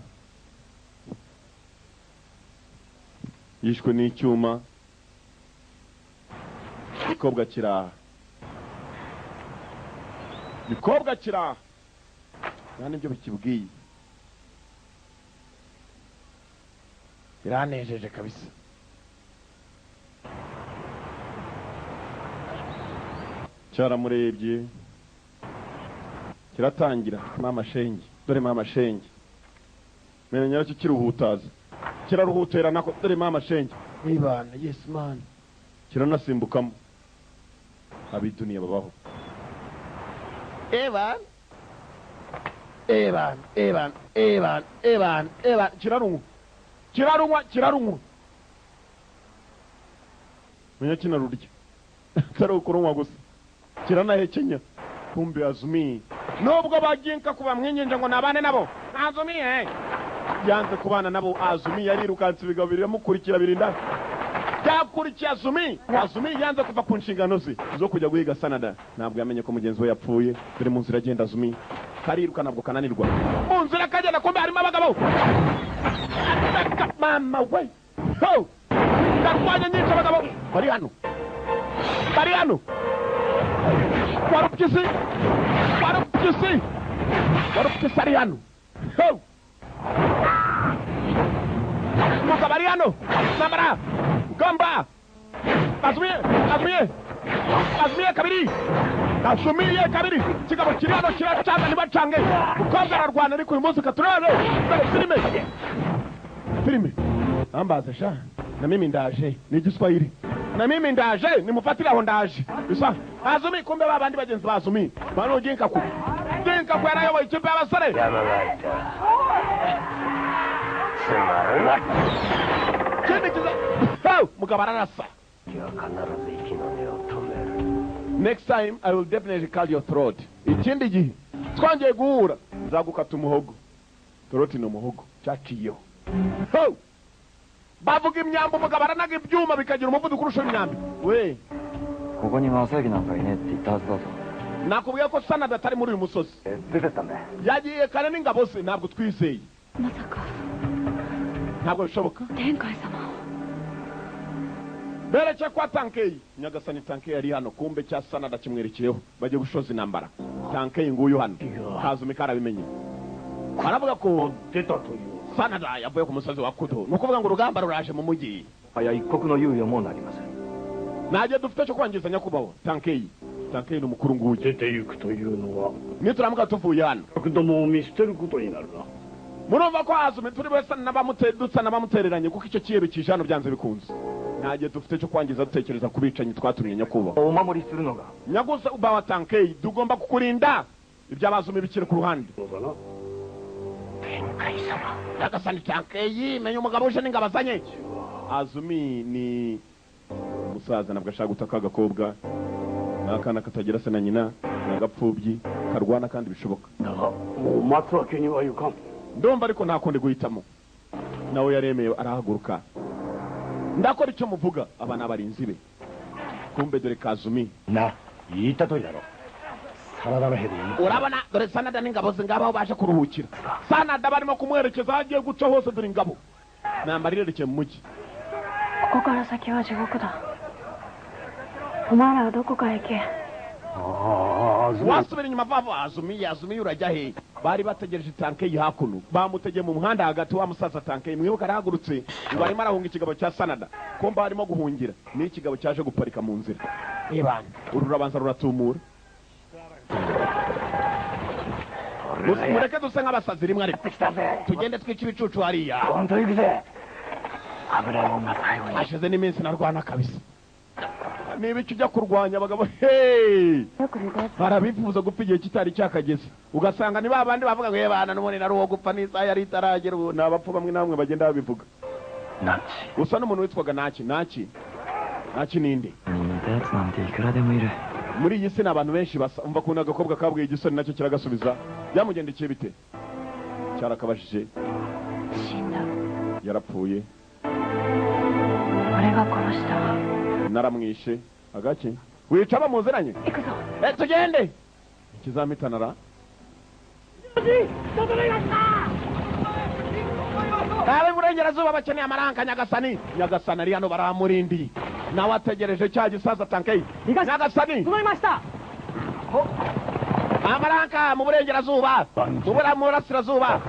yishwe n'icyuma ikobwa kiraha nta nibyo bikibwiye biranejeje kabisa cyaramurebye kiratangira mama shenge dore mama shenge menya nyacyo kiruhutaza kiraruhutera nako dore mama shenge ibana yes man kiranasimbukamo abiduniya babaho Evan kirarunwa menya kinarurya tari ukurunwa gusa kiranahekenya kumbe Azumi nubwo baginka kuba mwenyenje ngo nabane nabo Azumi yanze kubana nabo Azumi yarirukanse bigabirira mukurikira birinda yakurikiye Azumi yanze kuva ku nshingano ze zo kujya guhiga Sanada ntabwo yamenye ko mugenzi we yapfuye dore mu nzira agenda Azumi kariruka ntabwo kananirwa mu nzira kagenda kumbe harimo abagabo mama we ho ndarwanya nyinshi abagabo bari hano warupyisi ari hano ho muka bari hano samara gamba Azumi kabiri kigabo kiri hano kiracanga nibacange ukobwa ararwana ariko uyu munsi katurare filime ambaza sha na mimi ndaje ni Giswahili na mimi ndaje nimufatira aho ndaje bisa Azumi kumbe babandi bagenzi ba Azumi bano jinka ku yarayoboye ikipe y'abasore mugabararasa next time I will definitely cut your throat ikindi gihe twongeye guhura nzagukata umuhogo throat ni umuhogo cyaciyeho bavuga imyambo mugabaranaga ibyuma bikagira umuvuduko kurusha imyambi we kuko ni Masaki nanga ine って言ったはずだぞnakubwiye ko Sanada atari muri uyu musozi yagiye kare n'ingabo se ntabwo twizeye ntabwo bishoboka bereke kwa Tankei Nyagasani Tankei ari hano kumbe cya Sanada kimwerekeyeho baje gushoza intambara Tankei nguyu hano Azumi karabimenye baravuga ko Sanada yavuye ku musozi wa Kudo nukuvuga ngo urugamba ruraje mu mujyi aya ikoku no yuyo mo narimase naje dufite cyo kwangizanya kubaho Tankei ni umukuru nguyu dete yuku toいうのはnituramuka tuvuye hano kudomoを見捨てることになるなmurumva ko Azumi turi wese n'abamutereranye kuko icyo kiyebe kijano byanze bikunze naje dufite cyo kwangiza dutekereza kubicanyi twatumye nyakuba umamuriするのがnyagusa ubawa Tankei tugomba kukurinda iby'Abazumi bikire ku ruhande Nyagasani Tankei menye umugabo uje n'ingabazanye Azumi ni umusaza nabwo ashaka gutaka agakobwa nakana katagira se na nyina nagapfubyi karwana kandi bishoboka matsu akenyi wa yuka ndumva ariko ntakonde guhitamo nawe yaremeye arahaguruka ndakora icyo muvuga abana barinzi be kumbe dore Azumi na yita to yaro Sanada no heri urabona dore Sanada n'ingabo ze ngabaho baje kuruhukira Sanada barimo kumwerekeza agiye guca hose dore ingabo nambari rerekeye mu mujyi ここから先は地獄だ。お前らはどこかへ行け。wasubira inyuma vava Azumi urajya he bari bategereje Tankei hakuno bamutegeye mu muhanda hagati wa musaza Tankei mwibuka arahagurutse barimo arahunga ikigabo cya Sanada komba barimo guhungira ni ikigabo cyaje guparika mu nzira ibana ururabanza ruratumura mureke duse nk'abasazi rimwe ariko tugende twica ibicucu hariya hashize n'iminsi narwana kabisa niba icyo ujya kurwanya abagabo barabifuza gupfa igihe kitari cyakageze ugasanga ni babandi bavuga ngo yebana n'ubundi nari uwo gupfa n'isaha yari itaragera ubu ni abapfu bamwe na bamwe bagenda babivuga gusa n'umuntu witwaga Naki ninde 似たやつなんていくらでもいる muri iyi si ni abantu benshi basa umva kuntu agakobwa kabwiye igisoni nacyo kiragasubiza byamugendekeye bite cyarakabajije 死んだ yarapfuye 俺が殺したわ naramwishe agaki wica bamuziranye 行くぞ tugende ikizamitanara nawe burengerazuba bakeneye amaranka nyagasani nyagasani ari hano baramurindi nawe ategereje cya gisaza tankei nyagasani amaranka mu burengerazuba mu burasirazuba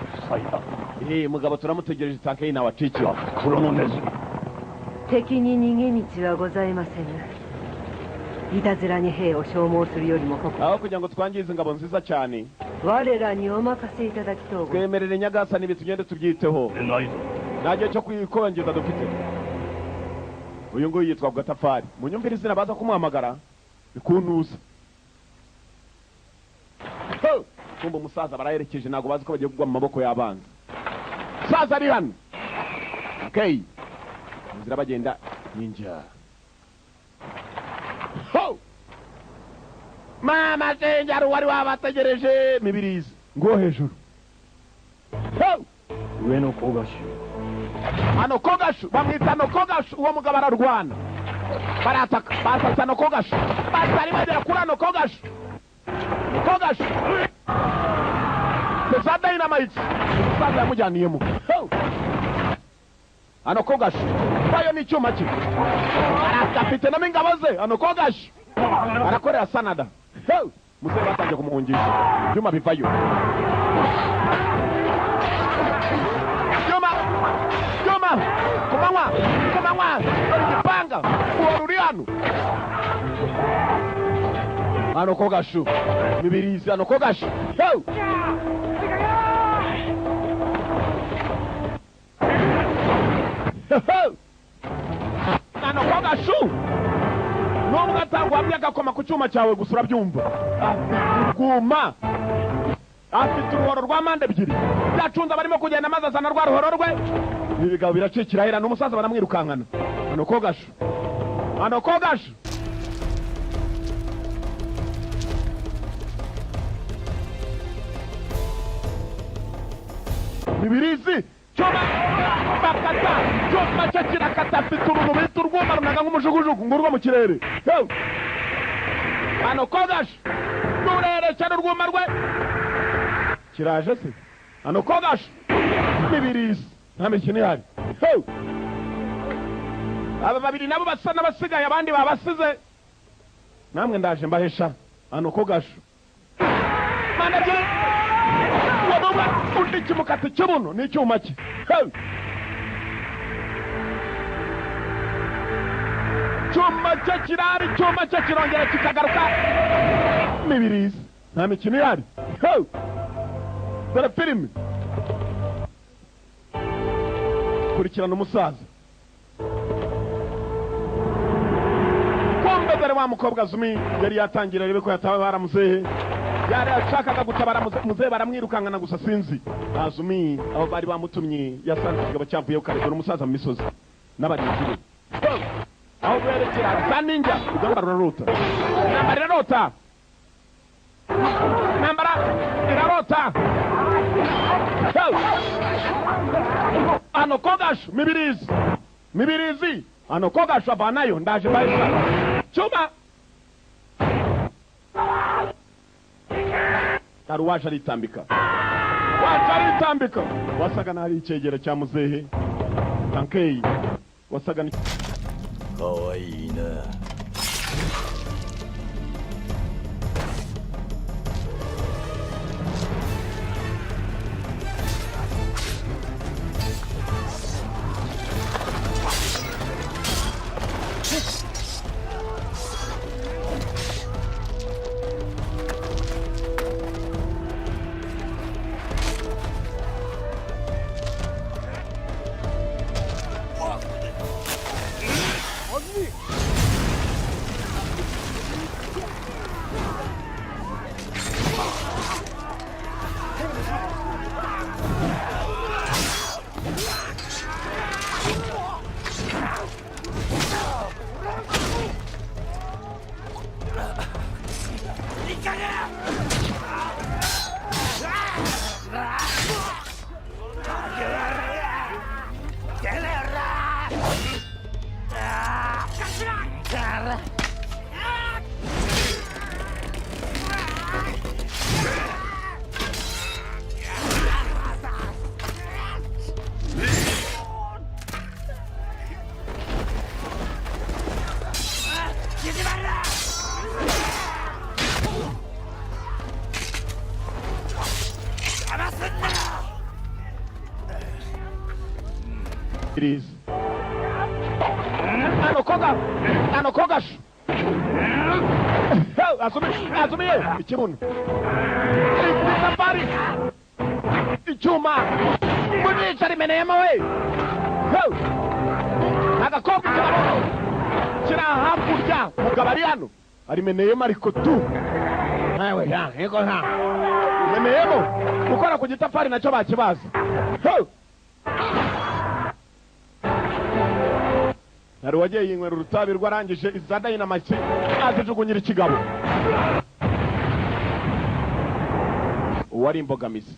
mugabo turamutegereje tankei nawe acikiwe 黒のネズミ 敵に逃げ道はございませぬ。いたずらに兵を消耗するよりもここ aho kugira ngo twangize ingabo nziza cyane 我らにお任せいただきとうございます twemerere nyagasani bitugende tubyiteho でないぞ nta gihe cyo kwikongeza dufite uyu nguyu yitwa gatafari munyumvire izina baza kumuhamagara bikuntuza kumva umusaza baraherekeje ntabwo bazi ko bagiye kugwa mu maboko y'abanzi umusaza ari hano okay inzira bagenda ninja mama zenjaro wari wabategereje mibirizi ngo hejuru上の高賀衆 hano kogashu bamwita hano kogashu uwo mugabo ararwana barataka basatse hano kogashu batari bagera kuri hano kogashu kogashu za dynamite umusaza yamujyaniyemo hano kogashu bayo ni icyuma cye afite namo ingabo ze hano kogashu arakorera sanada muzehe batangiye kumuhungisha ibyuma bivayo kumanywa igipanga uwaruri hano hano kogashu mibirizi hano kogashu hano kogashu n'ubwo atangwamye agakoma ku cyuma cyawe gusa urabyumva rwuma afite uruhoro rwa mande ebyiri byacunze barimo kugenda maze azana rwa ruhoro rwe ibi bigabo biracikira hera n'umusaza baramwirukankana hano kogashu hano kogashu mibirizi cyuma bakata cyuma cyo kirakata afite uruntu bita urwuma runaga nk'umujugujugu ngurwa mu kirere hano kogashu nurerekera urwuma rwe kiraje se hano kogashu mibirizi nta mikino ihari aba babiri nabo basa n'abasigaye abandi babasize namwe ndaje mbahesha hano kogashu manage wadumwa undi kimukati cy'ubuno n'icyuma cye cyuma cye kirari cyuma cye kirongera kikagaruka mibirizi nta mikino ihari dore filime kurikirana umusaza kombe dore wa mukobwa Azumi yari yatangira rebe ko yatawe baramuzehe yari ashakaga gutabara muzehe baramwirukankana gusa sinzi Azumi aho bari bamutumye yasanze kigabo cyamvuye ukarekura umusaza mu misozi n'abarinzi aho berekera za ninja ugamba rurota nambara irarota nambara irarota hano kogashu mibirizi hano kogashu avanayo ndaje bahisa cyuma taruwaje aritambika wasaga n'ari icyegera cya muzehe tankei wasaga ni kawaii na iriza ano kogasho Azumi ikibuno isafari icyuma munica rimeneyemo we agakobwa kiri hakurya mugabo ari hano arimeneyemo ariko tu nawe yego rimeneyemo gukora ku gitafari nacyo bakibaza hari wagiye yinywera urutabi rwarangije iza dynamite azijugunyira ikigabo uwari imbogamizi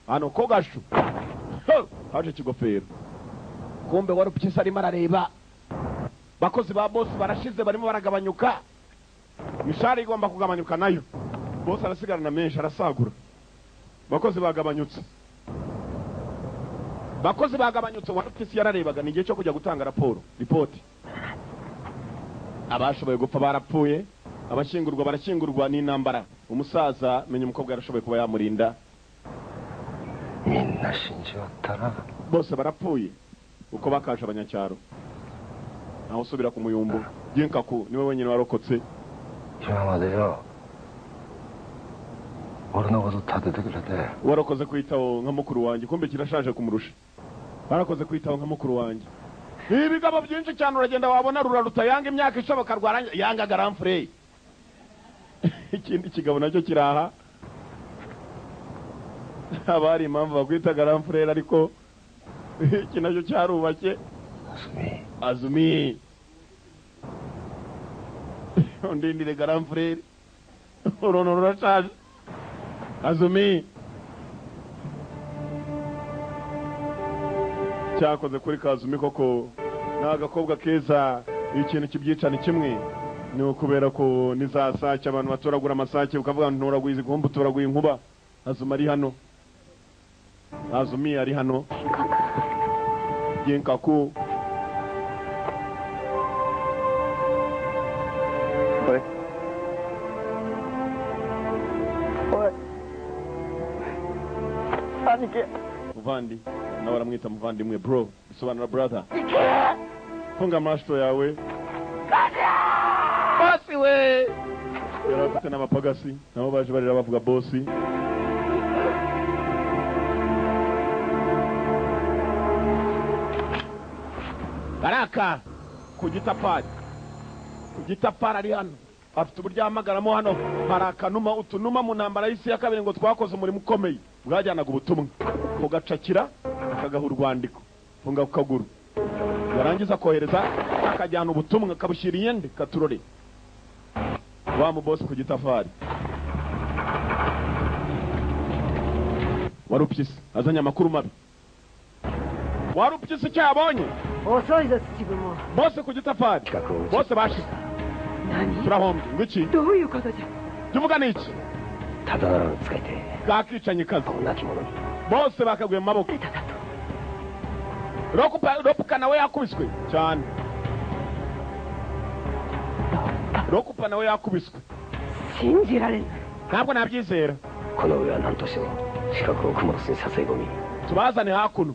ano kogasho haje ikigofero kumbe wari upyisa arimo arareba bakozi ba boss barashize barimo baragabanyuka mishari igomba kugabanyuka nayo boss arasigarana menshi arasagura bakozi bagabanyutse wari upyisa yararebaga ni igihe cyo kujya gutanga ripoti abashoboye gupfa barapfuye abashyingurwa barashyingurwa n'intambara umusaza menya umukobwa yarashoboye kuba yamurinda bose barapfuye uko bakaje abanyacyaro naho usubira ku muyumbu Jinkaku niwe wenyine warokotse warakoze kwitaho nka mukuru wanjye kumbe kirashaje kumurusha barakoze kwitaho nka mukuru wanjye ibigabo byinshi cyane uragenda wabona ruraruta yanga imyaka ishoboka rwara yanga garamfure ikindi kigabo nacyo kiraha abari impamvu bakwita garamfure ariko iki nacyo cyarubake Azumi undindire garamfure urono rurashaje Azumi cyakoze kuri Kazumi koko n'agakobwa keza ikintu kibyicana kimwe ni ukubera ko nizasake abantu batoragura amasake ukavuga ntoraguye igomba utoraguye inkuba Azumi ari hano Azumi ari hano Jinkaku muvandi nawe aramwita muvandimwe bro bisobanura brother funga amashto yawe bosi we yarafite n'abapagasi nabo baje barira bavuga bosi baraka ku gitapari ari hano afite uburyo ahamagaramo hano hari akanuma utunuma mu ntambara y'isi ya kabiri ngo twakoze umurimo ukomeye bwajyanaga ubutumwa ugacakira akagaha urwandiko funga ku kaguru yarangiza kohereza akajyana ubutumwa akabushyira iyende katurore wa mu boss ku gitafari warupyisi azanye amakuru mabi warupyisi icyo yabonye bose ku gitafari bose bashize turahombye ngwiki tuvuga n'iki bwakicanye kazi bose bakaguye mu maboko ropuka nawe yakubiswe cyane ropuka nawe yakubiswe ntabwo nabyizera tubazane hakuno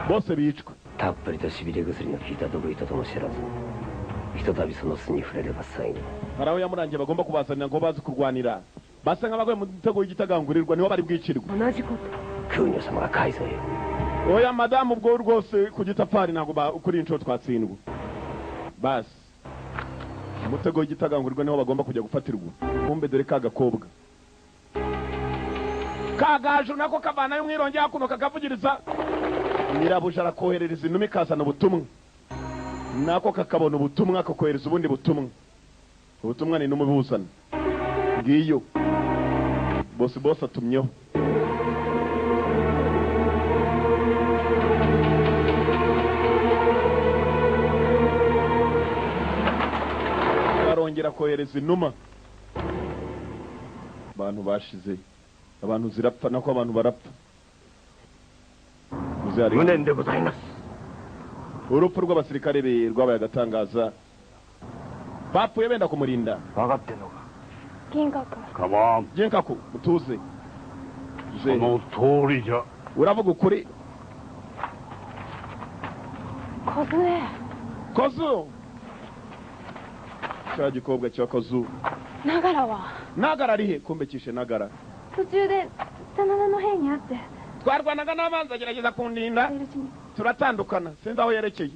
bose bicwa hari aho yamurangiye bagomba kubazanira ngo bazi kurwanira basa nk'abaguye mu gitego y'igitagangurirwa niho bari bwicirwe oya madamu ubwo rwose ku gitafari ntabwo kuri inshuro twatsindwa basi umutego w'igitagangurirwa niho bagomba kujya gufatirwa kumbe dore ka gakobwa kagaju nako kavanayo umwironge hakuno kakavugiriza nyirabuja arakoherereza inuma ikazana ubutumwa nako kakabona ubutumwa kakohereza ubundi ubutumwa ni inuma ibuzana ngiyo bosi atumyeho barongera kohereza inuma abantu bashize abantu zirapfa nako abantu barapfa urupfu rw'abasirikare be rwabaye agatangaza bapfuye benda kumurinda Jinkaku mutuze その通りじゃ。uravuga ukuri 小杖。小僧cya gikobwa cya kazu ながらは nagara ari he kumbekishe nagara 途中で真田の兵に会って twarwanaga n'abanzi agerageza kundinda turatandukana sinzi aho yerekeye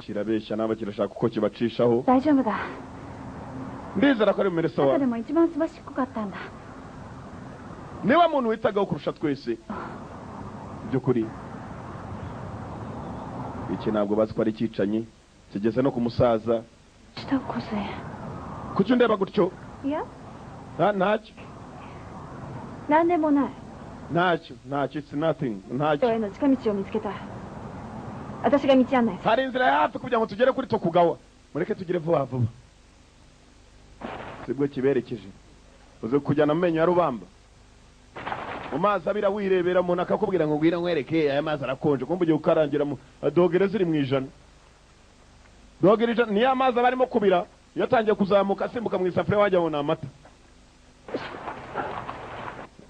kirabeshya naba kirashaka uko kibacishaho 大丈夫だ ndizera ko ari mu mereso 中 wawe でも一番すばしっこかったんだ niwe muntu witagaho kurusha twese by'ukuri iki ntabwo bazi ko ari icyicanyi kigeze no ku musaza 下を小杖 kuki undeba gutyo いや ntacyo 何でもない ntacyo it's nothing 人 ntacyo への近道を見つけた私が道案内する hari inzira ya hafi kugira ngo tugere kuri Tokugawa mureke tugere vuba vuba sibwo kiberekeje uze kujyana mu menyo ya rubamba mu mazi abira wirebera umuntu akakubwira ngo ngwira nkwereke aya mazi arakonje kumva ugiye ukarangira mu dogere ziri mu ijana dogere ijana niyo amazi aba arimo kubira iyo atangiye kuzamuka asimbuka mu isafuriya wajya ngo ni amata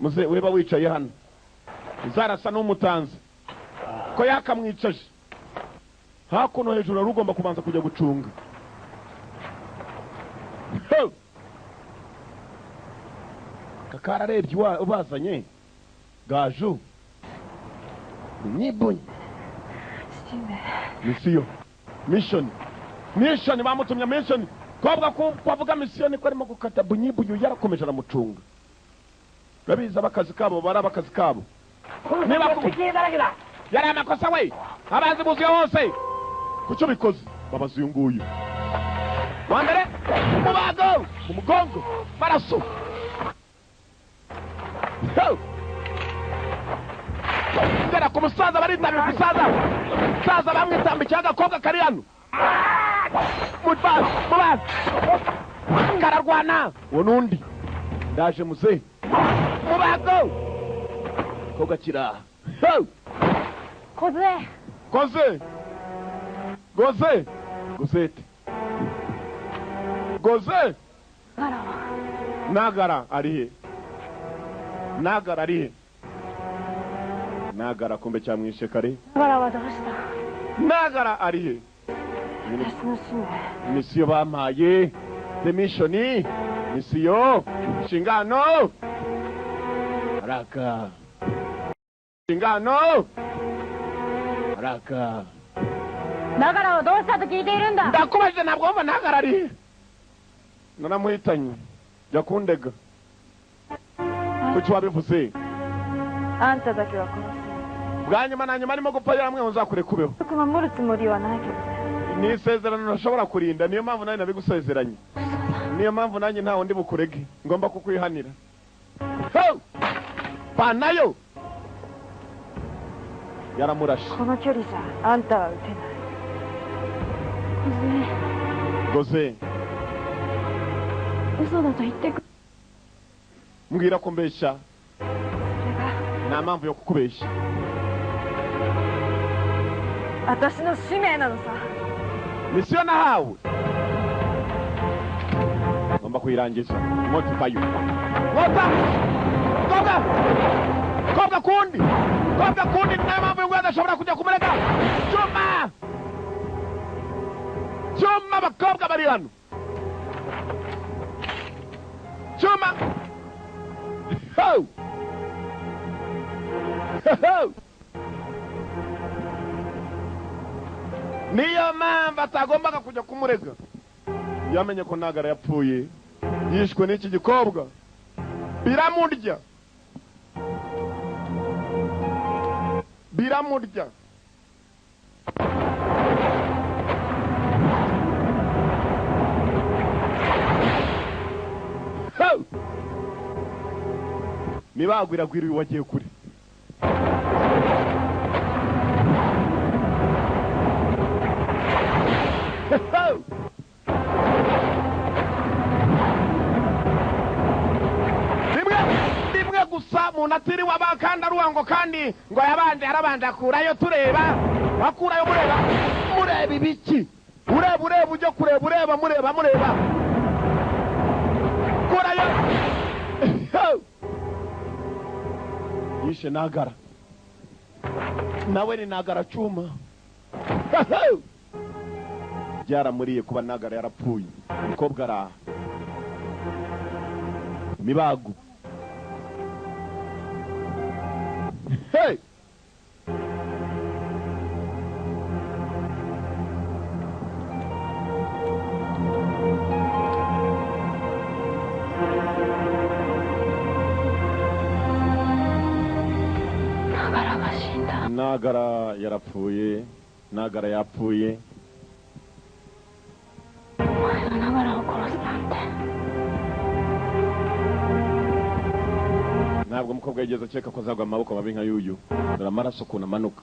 muze weba wicaye hano uzarasa n'umutanzi ko yakamwicaje hakuno hejuru ari ugomba kubanza kujya gucunga kakararebye ubazanye gaju nyibunye misiyo mission bamutumye mission kobwa kwavuga mission ko arimo gukata bunyibuyu yarakomeje aramucunga babiza bakazi kabo bara bakazi kabo niba yari amakosa we abazi buzuye hose kucyo bikoze babaza uyu nguyu wambere umubago umugongo maraso ngera ku musaza baritambye ku musaza bamwitambye agakobwa kari hano mubazi kararwana uwo n'undi ndaje muze mubago koga kiraha goze nagara ari he nagara kumbe cyamwishe kare nagara ari he misiyo bampaye the mission misiyo shingano araka nagaraはどうしたと聞いているんだ ndakubajije ntabwo wumva nagara ari he naramuhitanye jya kundega kuki wabivuze あんただけは殺す bwa nyuma na nyuma arimo gupfa yaramwe uzakure kubeho よく守るつもりはないけどね ni isezerano ntashobora kurinda niyo mpamvu nanjye nabigusezeranye niyo mpamvu nanjye ntawe ndi bukurege ngomba kukwihanira panayo yaramurashe この距離じゃあんたは撃てない小杖 goze 嘘だと言ってく mbwira ko mbeshya それが nta mpamvu yo kukubeshya 私の使命なのさ misiyo nahawe ngomba kuyirangiza inkota ivayo nkota kobwa kundi nayo mpamvu y'ubwo adashobora kujya kumurega cyuma abakobwa bari hano cyuma niyo mpamvu atagombaga kujya kumurega yamenye ko nagara yapfuye yishwe n'iki gikobwa biramurya nibagwiragwira uyu wagiye kure rimwe gusa umuntu atiriwe abakanda ruhango kandi ngo yarabanje akurayo tureba akurayo mureba ibiki ureba ujya kureba mureba kurayo yishe Nagara nawe ni Nagara Cuma byaramuriye kuba Nagara yarapfuye umukobwa araha Mibago hey Nagara yarapfuye Nagara yapfuye ntabwo umukobwa yigeze akeka ko azagwa amaboko mabi nka yuyu dore amaraso ukuntu amanuka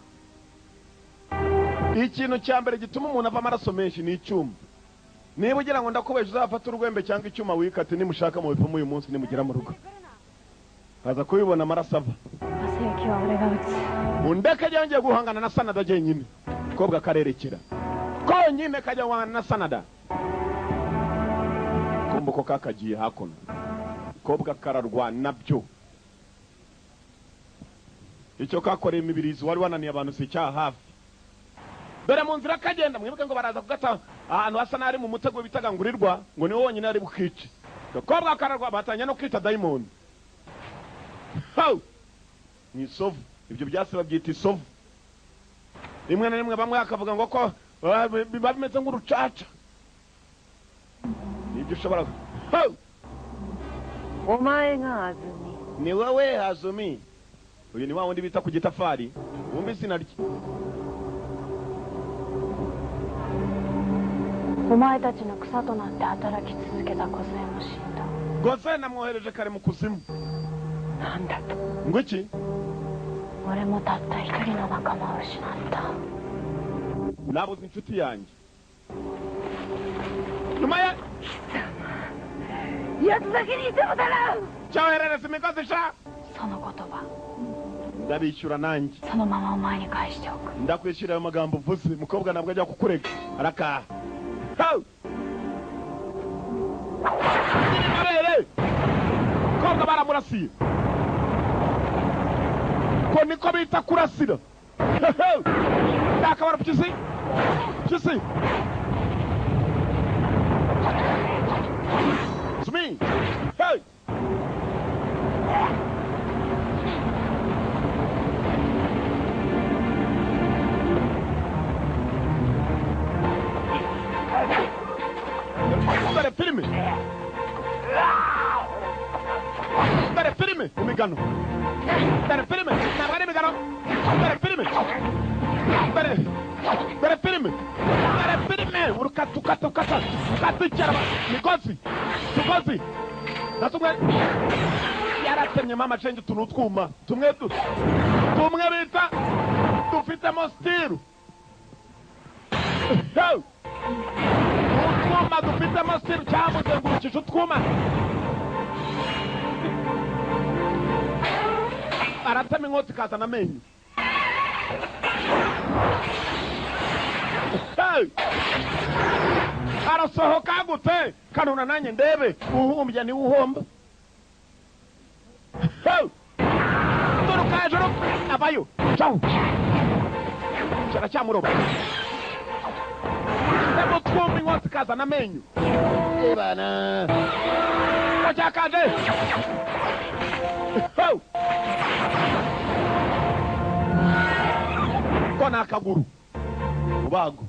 ikintu cya mbere gituma umuntu ava amaraso menshi ni icyuma niba ugira ngo ndakubeje uzafata urwembe cyangwa icyuma wikate nimushaka mu bipfumu uyu munsi nimugera mu rugo haza kubibona amaraso ava undeke yongeye guhangana na Sanada jenyine umukobwa akarerekera konyine kajya guhangana na Sanada kumva ko kakagiye hakuno umukobwa kararwana nabyo icyo kakoreye imibirizi wari wananiye abantu si icyaha hafi dore mu nzira kagenda mwibuke ngo baraza kugata ahantu hasa n'ari mu mutego bitagangurirwa ngo niwo wonyine ari bukice umukobwa kararwa batanya no kwita daimoni ni isovu ibyo byase babyita isovu rimwe na rimwe bamwe akavuga ngo ko biba bimeze nk'urucaca nibyo ushobora omae ga Azumi ni wowe Azumi uyu ni wa wundi bita ku gitafari wumva izina rye omae tachi no kusa to natte hataraki tsuzuketa Gozen mo shinda Gozen namwohereje kare mu kuzimu nanda to ngo iki俺もたった一人の仲間を失った。nabuze inshuti yanjye nyuma ya やつだけにいてもだな cyoherereza imigozi sha その言葉 ndabishyura nanjye そのままお前に返しておく ndakwishyura ayo magambo uvuze umukobwa ntabwo ajya kukurega arakaha umukobwa baramurasiye ko niko bita kurasira ndakabara mpyisi mpyisi Azumi hey dare filme dare filme umigano dare filme ntabwo ari imigano dare filme dare filme urukata ukatukera migozi tugozi natumwe yaratemyemo amacenge utuntu twuma tumwe bita dufitemo stiru utwuma dufitemo stiru cyamuzengurukije utwuma aratema inkota ikazana amenyo arasohoka gute kanuna nanjye ndebe uhumbya ni uhomba turuka hejuru avayo cawu cyaracyamuroba ndemo twumva inkota ikazana amenyo ibana ko cyakaje ko ni akaguru ubago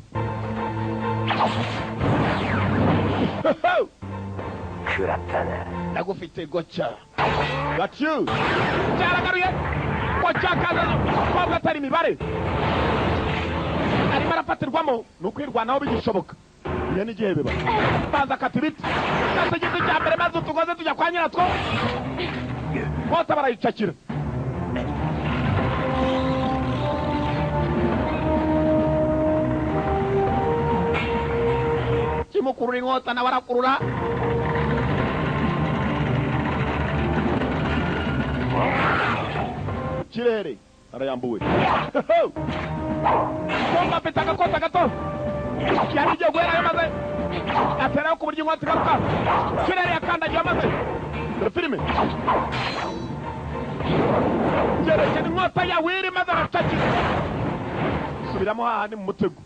kuratana ndagufite gocha gatyu cyaragaruye ko cyakaza ko gatari imibare arimo arafatirwamo nukwirwanaho bigishoboka iyo ni gihe biba baza katibiti kase giti cya mbere maze utugoze tujya kwa nyiratwo bose barayicakira kimukurura inkota nawe arakurura kirere arayambuwe kumva afite agakota gato yari igiye guherayo maze ateraho ku buryo inkota igaruka kirere yakandagiye maze dore filime yerekana inkota yawe iri maze aracakira subiramo hahandi mu mutego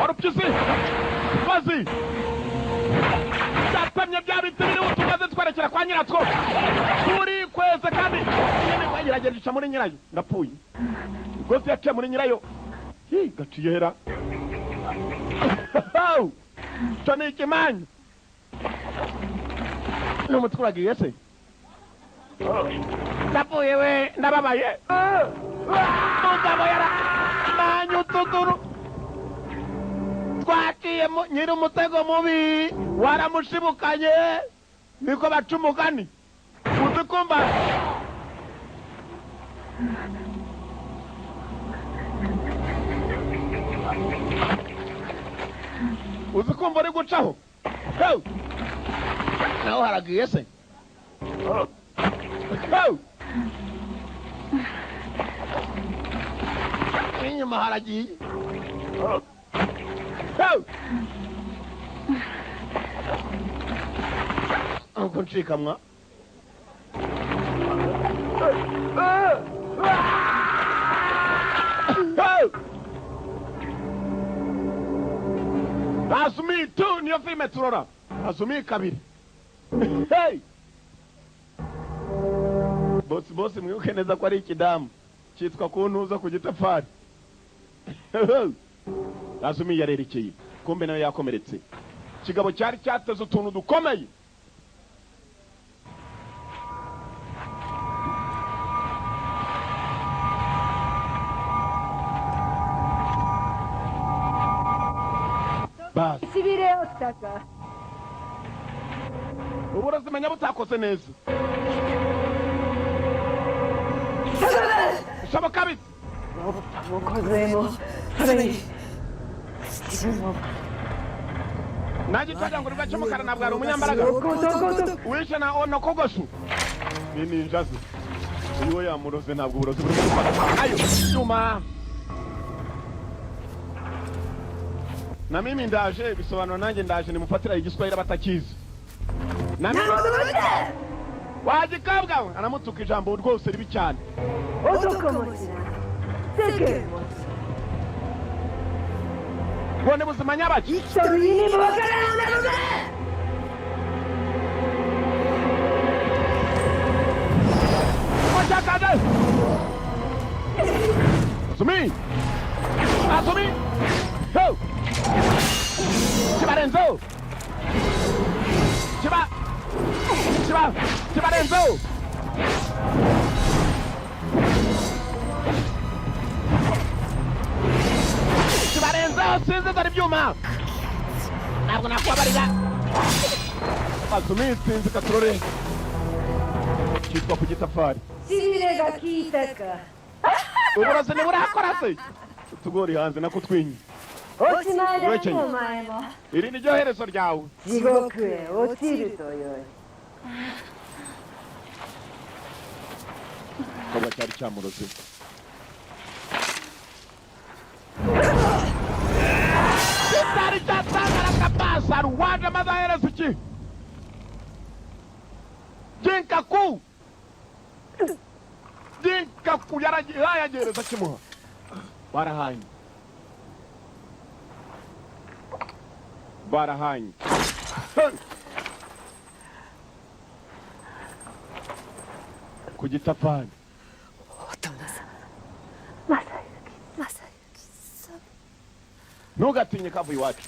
warupyisi bazi byatamye bya biti biriho tumaze twerekera kwa nyiratwo turi kweze kandi nyine kwagerageje ica muri nyirayo ndapfuye rwose yaciye muri nyirayo gaciye hera cyo ni ikimanyu ni umutwe uragiye se ndapfuye we ndababaye mugabo yaramanyu utuguru twaciye nyiri umutego mubi waramushibukanye niko baca umugani uzi kumva uzi kumva uri gucaho naho haragiye se inyuma haragiye nuko nshikamwa Azumi tu niyo filime turora Azumi kabiri bosi mwibuke neza ko ari ikidamu cyitwa kuntuza ku gitafari Azumi yarerekeye kumbe nawe yakomeretse kigabo cyari cyateze utuntu dukomeye basi isibire otaka uburazi menya butakoze neza shoboka bite mukozemo sabeni nanjye twagira ngo ribace mukara ntabwo ari umunyambaraga wishe na ono kogoshu ni ninjazi uyu we yamuroze ntabwo uburozi buri kumufata ayo nyuma na mimi ndaje bisobanura nanjye ndaje nimufatira igiswahili batakizi na mimi wagikabwa anamutuka ijambo rwose ribi cyane Wone buzima nyabaki Wachakaje Azumi Azumi Ho Chibarenzo Chibarenzo sinzi dore ibyuma ntabwo nakwabarira Azumi sinzi katurore cyitwa ku gitafari sibire gakitaka uburozi ntiburakora se utugori hanze nako twinyi iri ni ryo herezo ryawe jigokue otiru toyo kaba cyari cyamuroze kitari cyatangara kapasa ruwaje amazaherezo iki jinkaku yarayagereza kimuha barahanye ku gitafari ntugatinye kavu iwacu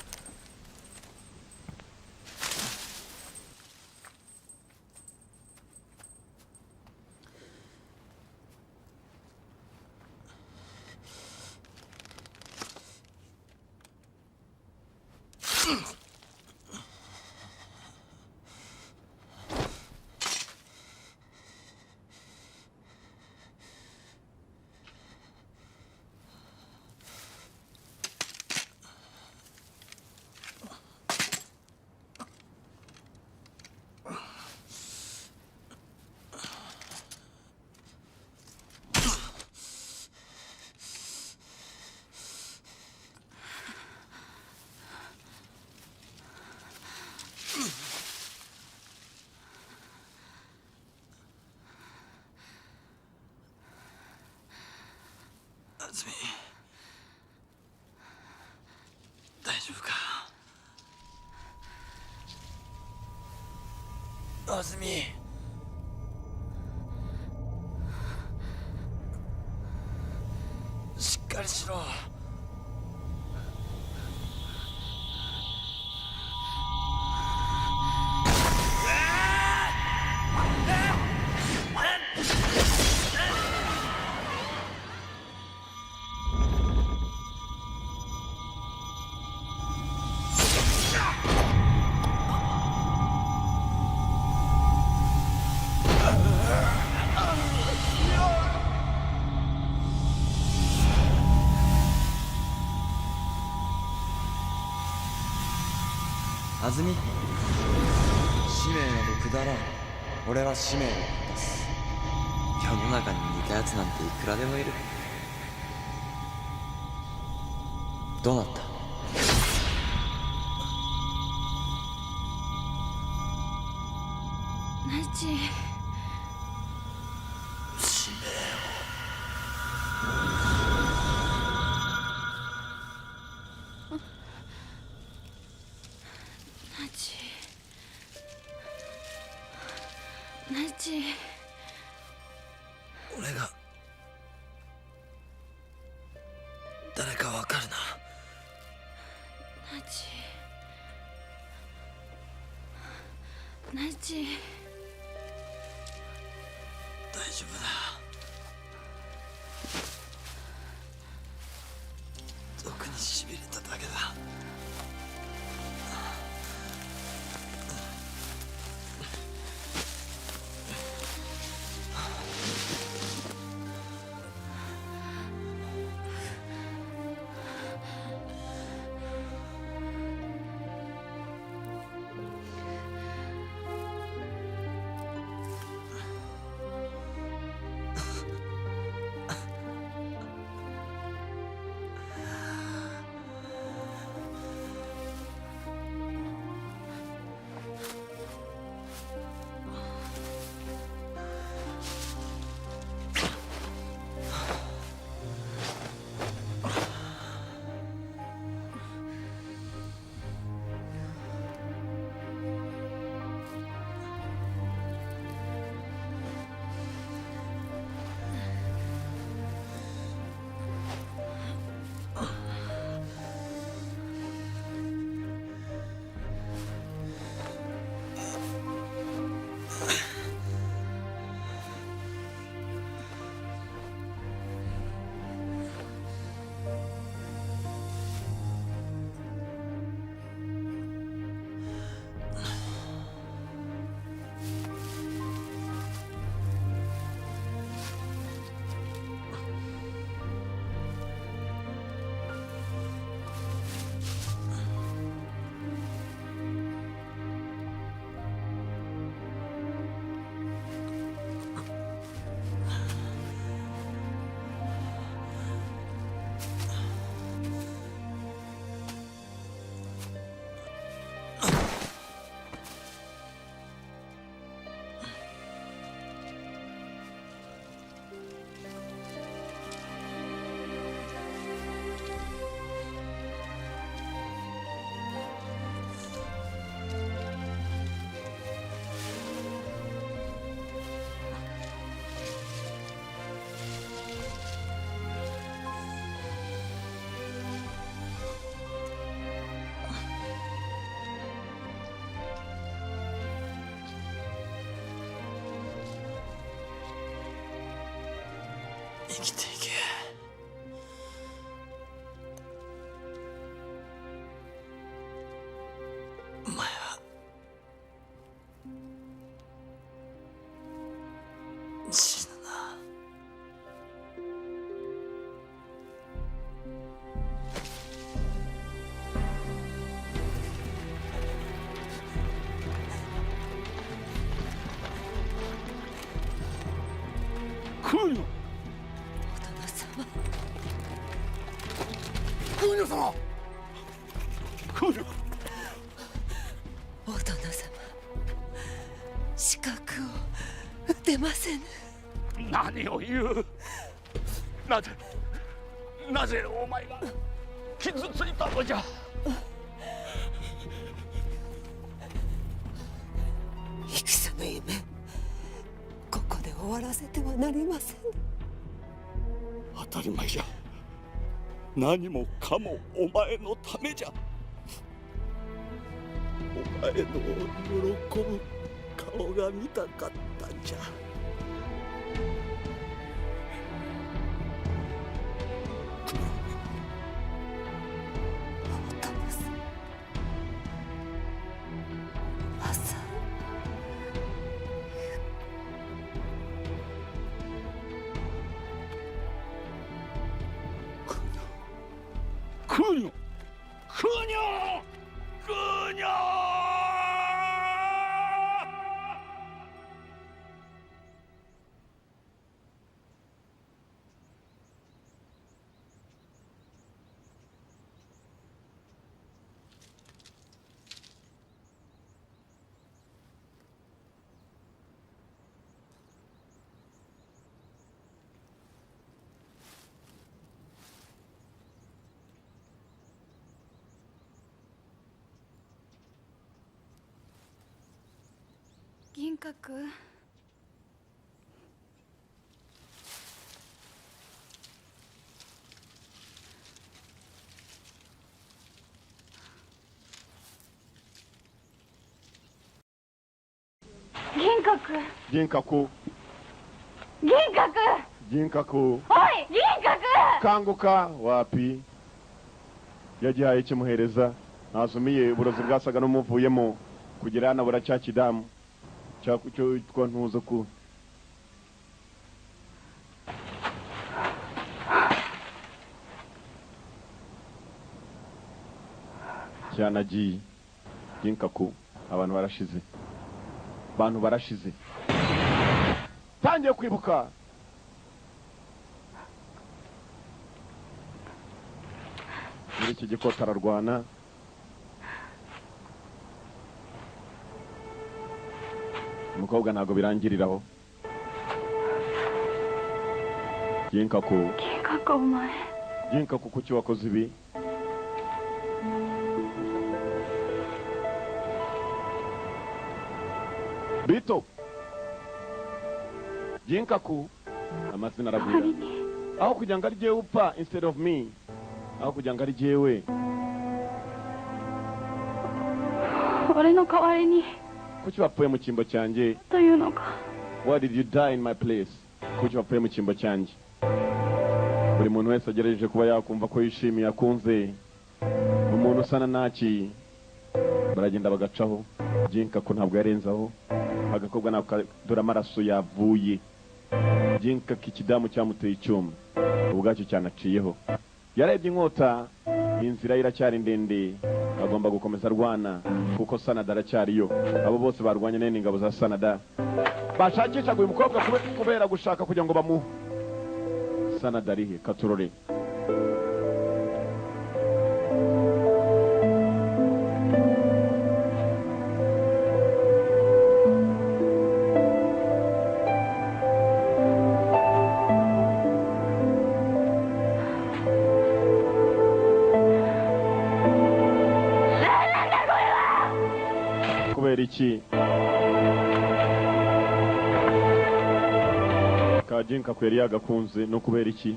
あずみ、大丈夫か。あずみ、しっかりしろ。あずみ、使命などくだらん。俺は使命を果たす。世の中に似たやつなんていくらでもいる。どうなった？ナイチ、使命ナイチ、俺が誰かわかるな。ナイチ、ナイチ、大丈夫だ。毒にしびれただけだ。生きていけ。お前は死ぬな。来るよ。クーニョ様、来るよ。お殿様、資格を打てませぬ。何を言う。なぜなぜお前が傷ついたのじゃ。戦の夢、ここで終わらせてはなりません。当たり前じゃ。何もかもお前のためじゃ。お前の喜ぶ顔が見たかったんじゃ。クーニョ、クーニョ、クーニョ。銀閣、銀閣、銀閣、銀閣、銀閣. おい銀閣. Kanguka wapi yagihaye kimuhereza azumiye uburozi bwasaga n'umuvuyemo kugira anabura cya kidamu cyo yitwa ntuzo ku cyanagiye Ginkaku. Abantu barashize tangiye kwibuka. Muri iki gikota ararwana. Umukobwa ntago birangiriraho. Ginkaku, omae. Ginkaku, kuki wakoze ibi? Bito, Ginkaku, amazina arabwira. Aho kugira ngo ari jewe upfa instead of me. Aho kugira ngo ari jewe. Ore no kawari ni. Kuki wapfuye mu cyimbo cyanjye? Why did you die in my place? Kuki wapfuye mu cyimbo cyanjye? Buri muntu wese agerageje kuba yakumva ko yishimiye akunze umuntu usana naki. Baragenda bagacaho. Ginkaku ntabwo yarenzaho. Agakobwa nako dore amaraso yavuye. Ginkaku ikidamu cyamuteye icyuma. Ubwacyo cyanaciyeho. Yarebye inkota. Inzira iracyari ndende. Agomba gukomeza arwana kuko Sanada aracyariyo. Abo bose barwanye nene ingabo za Sanada. Bashakisha uyu mukobwa kubera gushaka kugira ngo bamuhe. Sanada arihe katurore. Iki ka Ginkaku yari yagakunze no kubera iki?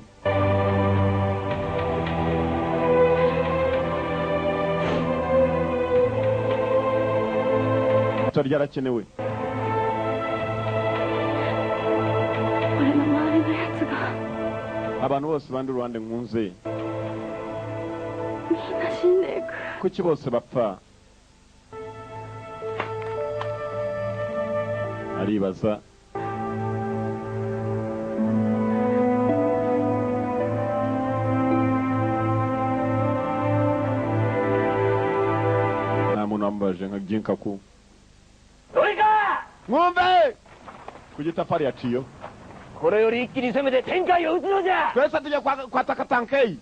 Tarya arakenewe. Abantu bose bandi uruhande nkunze kuki bose bapfa? Aribaza. Nta muntu wambaje nka Ginkaku. Mwumve! Kugitafari yaciyo. Kore yori ikkini semete tenkaiを打つのじゃ。Twese tujya kwataka tankei.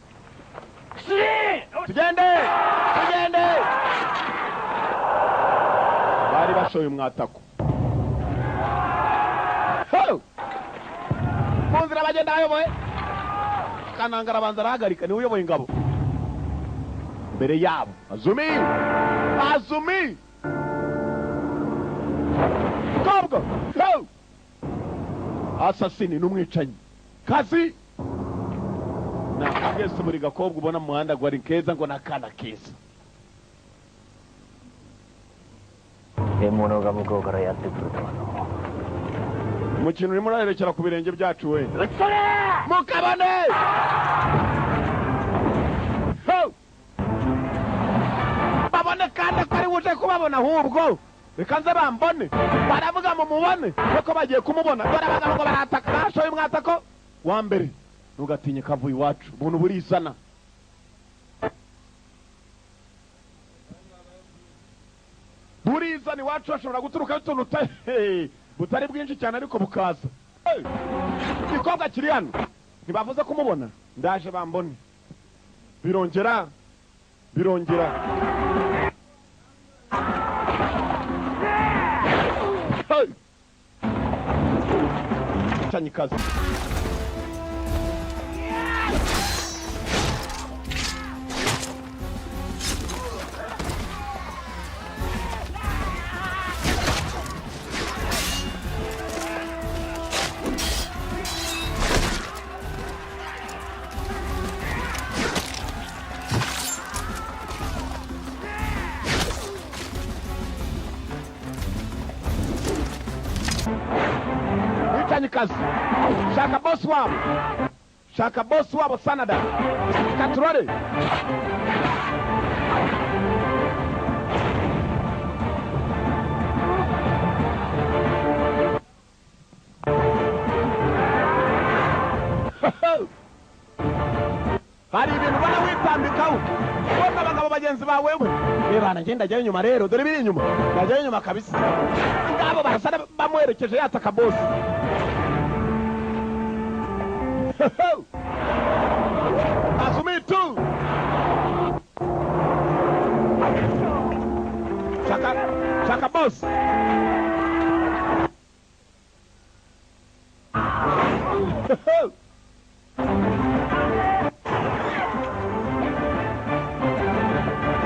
Tugende! Bari bashoye umwatako. Munzira bagenda ayoboye. akanangara abanza arahagarika niwe uyoboye ingabo mbere yabo Azumi kobwa go asasini n'umwicanyi kazi nakagese muri gakobwa ubona mu muhanda gwari keza ngo nakana keza emono ga muko kara yatte kuru to umukino urimo uraherekera ku birenge byacu we mukabane babone kandi ko ari buje kubabona ahubwo reka nze bambone baravuga mu mubone kuko bagiye kumubona dore abagabo ngo barataka bashoye umwatako wa mbere ntugatinye kavuye iwacu ubuntu burisana burizana iwacu bashobora guturuka utuntu butari bwinshi cyane ariko bukaza igikobwa kiri hano ntibavuze kumubona ndaje bambone birongera Chanyikazi shaka boss wabo Sanada katurore hari ibintu bana witambikaho ubona abagabo bagenzi bawe bana ngenda ajyayo inyuma rero dore biri inyuma ajyayo inyuma kabisa ngabo barasana bamwerekeje yataka boss Azumi too. Shaka boss.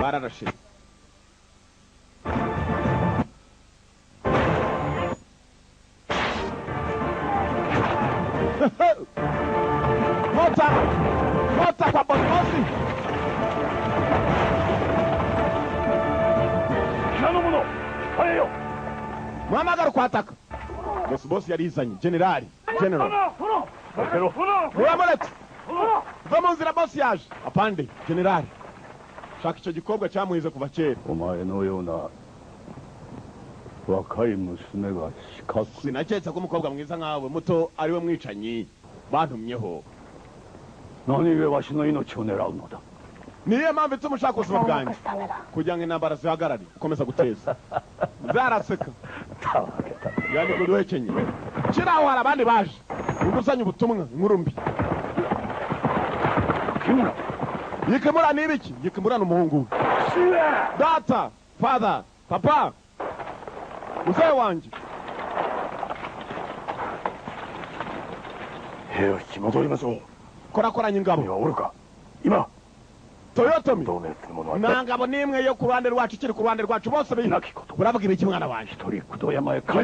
Bararashi. Mota kwa bosi. Nanomuno, hayo. Mama garu kwataka. Bosi yarizanye general. Muramuretse. Vamo nzira bosi yaje. Apande general. Shaka icyo gikobwa cyamuhize kuva kera. Omae no yona wakai musume ga shikaku. Sinaketse ko umukobwa mwiza nkawe muto ari we mwicanyi. Bantumyeho. Nani we washi no inochi o nerau no da. Niye mpamvu ituma ushaka ubuzima bwanjye kugira ngo intambara zihagarare ukomeza guteza zaraseka yani kuduhekenye kiraho hari abandi baje ugusanya ubutumwa inkuru mbi yikemura n'ibiki yikemura n'umuhungu data father papa muzee wanjye heyo kimodorimaso korakoranya ingabo uruka ima Toyotomi nangabo nimwe yo ku ruhande rwacu kiri ku ruhande rwacu bose buravuga ibiki mwana wanje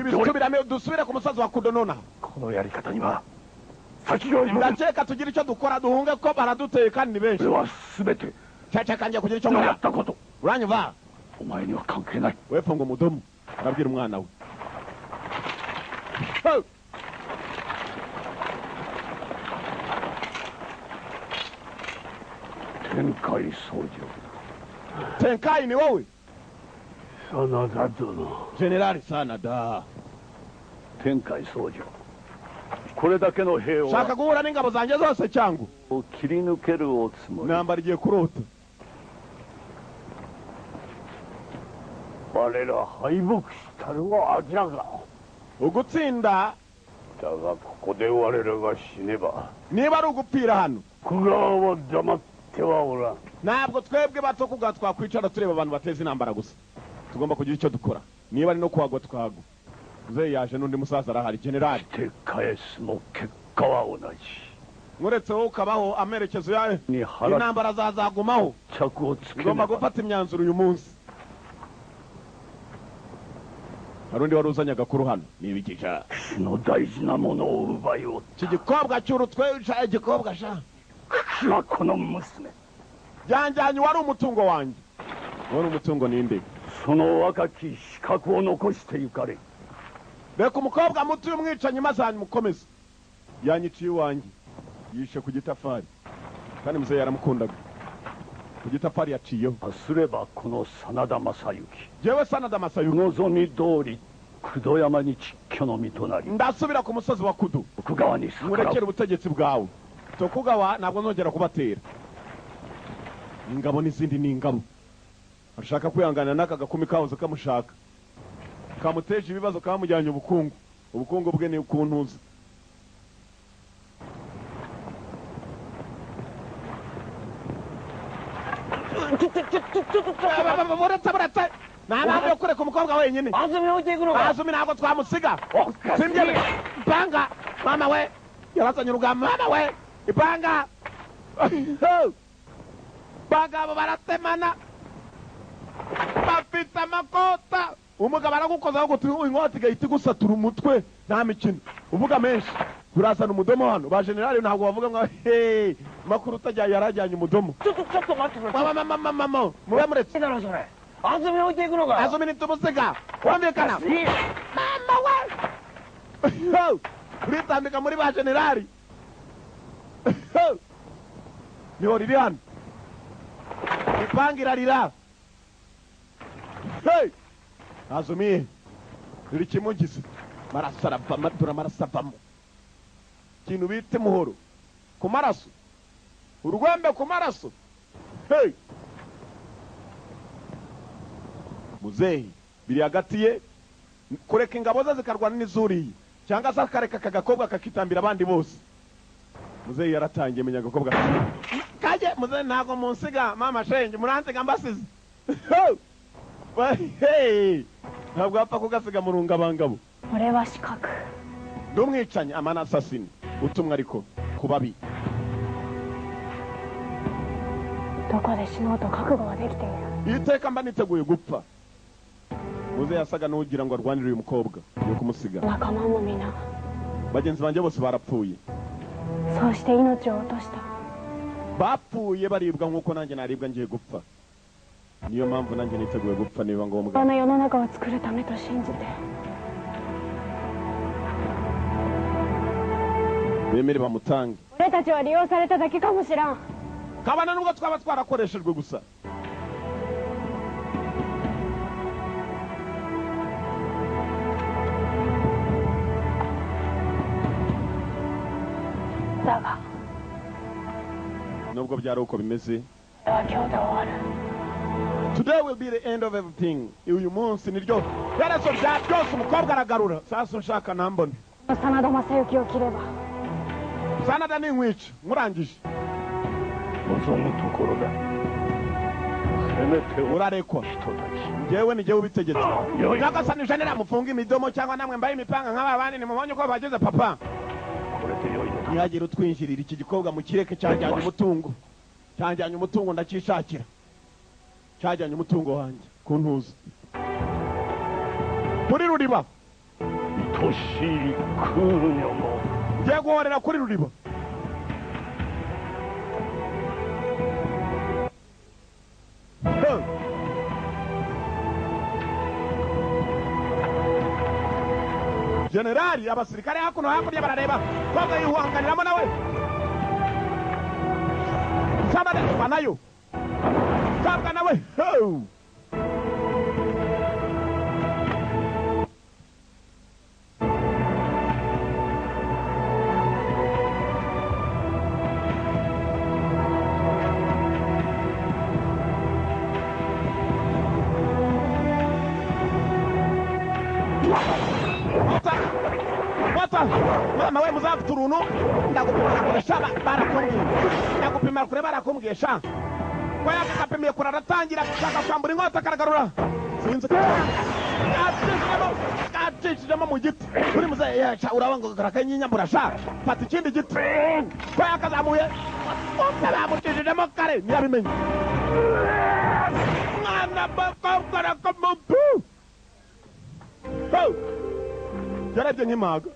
ibisubirame dusubire ku musazi wa Kudonona kono yari kataniba ndakeka tugira icyo dukora duhunge ko baraduteye kandi ni benshi wasubete cyaca kanje kugira icyo nkora uranyumva omae ni wa kanke nai wepfo ngo mudomo arabwira umwana we Tenkai sojo. Tenkai ni wewe? Sanada dono. Generali Sanada. Tenkai sojo. Kore dake no hei wa shaka guhura n'ingabo zanjye zose cyangu kirinukeru otsumori. Nambara igiye kurota. Warera haibuku shitaru wa akiraga. Ugutsinda daga koko de warera ga shineba. Niba ari ugupfira hano. Kugawa dama ntabwo twebwe bato kuga twakwicara tureba abantu bateza intambara gusa tugomba kugira icyo dukora niba ari no kuhagwa twagwa uze yaje n'undi musaza arahari generali tekayesu no kekka wa onaji muretse wowe ukabaho amerekezo yawe intambara zazagumaho ngomba gufata imyanzuro uyu munsi. Harundi wari uzanye agakuru hano nibikisha no daiji na mono o ubayo iki gikobwa cy'urutwe uca igikobwa sha shako no musume yanjanye wari umutungo wanjye. Wari umutungo ninde? Sono wakaki shikaku o nokoshite yukare. Beka umukobwa muto y'umwicanyi maze mukomeza yanyiciye wanjye yishe ku gitafari kandi muze yaramukundaga ku gitafari yaciyeho. Asureba kono Sanada Masayuki jewe Sanada Masayuki nozomi dori Kudoyama ni Chikkyo no mitonari ndasubira ku musozi wa Kudu Tokugawa ni Sakura murekere ubutegetsi bwawe. Tokugawa ntabwo nongera kubatera. Ingabo n'izindi ni ingabo. Ashaka kwihangana n'aka gakumi kahoze kamushaka kamuteje ibibazo kamujyanye ubukungu. Ubukungu bwe ni ukuntuza. Buretse ntabwo kureka umukobwa wenyine. Azumi ntabwo twamusiga. Simbyebe ipanga mama we yarazanye urugamba mama we ipanga bagabo baratemana bafite amakota umugabo aragukozaho guti inkota igahita igusatura umutwe nta mikino uvuga menshi. Turazana umudomo hano ba generali ntabwo bavuga ngo hey makuru utajya yarajyanye umudomo. Mama mube muretse Azumi ujye kunoga Azumi nitumusiga wambikana mama we uritambika muri ba generali niho riri hano ipangira rira. Hey Azumi riri kimugize marasarabama turamarasabamo kintu bite muhoro ku maraso urwembe ku maraso. Hey muzehi biri hagati ye kureka ingabo ze zikarwana n'izuriye cyangwa se akareka kagakobwa kakitambira abandi bose. Muzehi yaratangiye menya agakobwa kaje muzehi ntago munsiga mama shenge muransiga mbasize. Hey ntabwo apfa kugasiga mu rungabangabo. Oreba shikaku ndumwicanye amana assassin utumwa ariko kubabi. Doko de shinoto kakugo wa dekite iru. Iteka mba niteguye gupfa. Muzehi yasaga n'ugira ngo arwanire uyu mukobwa yo kumusiga. Nakama mo mina bagenzi banjye bose barapfuye. So shite inochi o otoshita. Bapfuye baribwa nkuko nanjye naribwa ngiye gupfa. Niyo mpamvu nanjye niteguye gupfa niba ngombwa. Bana yononaka wa tsukuru tame to shinjite. Bemere bamutange. Ore tachi wa riyou sareta dake kamushiran. Kabana nubwo twaba twarakoreshejwe gusa. Daga nubwo byari uko bimeze. Today will be the end of everything. Uyu munsi niryo herezo bya byose umukobwa aragarura. Sasa nshaka nambone. Sanada Masayuki okireba. Sanada ni nkwica murangije. Muzomutukoroda. Urarekwa. Ngewe ni jewe ubitegetse. Nyagasani jenera mufunga imidomo cyangwa namwe mbaye imipanga nk'aba bandi nimubonye ko bageze papa. Nyagira utwinjirira iki gikobwa mu kireke cyajyanye umutungo. Cyajyanye umutungo ndakishakira. Cyajyanye umutungo wanjye kuntuza. Kuri Ruriba. Toshiri kunyomo. Ngiye guhorera kuri Ruriba. Generali abasirikare hakuno hakurya barareba koga yuhanganiramo nawe. Sabane banayo. Sabwa nawe. Mama we muzafuturunu ndagupima kureshaba barakumbye. Ndagupima kure barakumbye sha. Kwa yakapimiye kuraratangira gushaka kwambura inkota karagarura. Sinzi ko. cicishamo mu giti uri muzehe yaca urabanga karakanyinyambura sha fata ikindi giti ko yakazamuye bamucishijemo kare ntiyabimenye mwana bakokora kamupu yarebye nk'impaga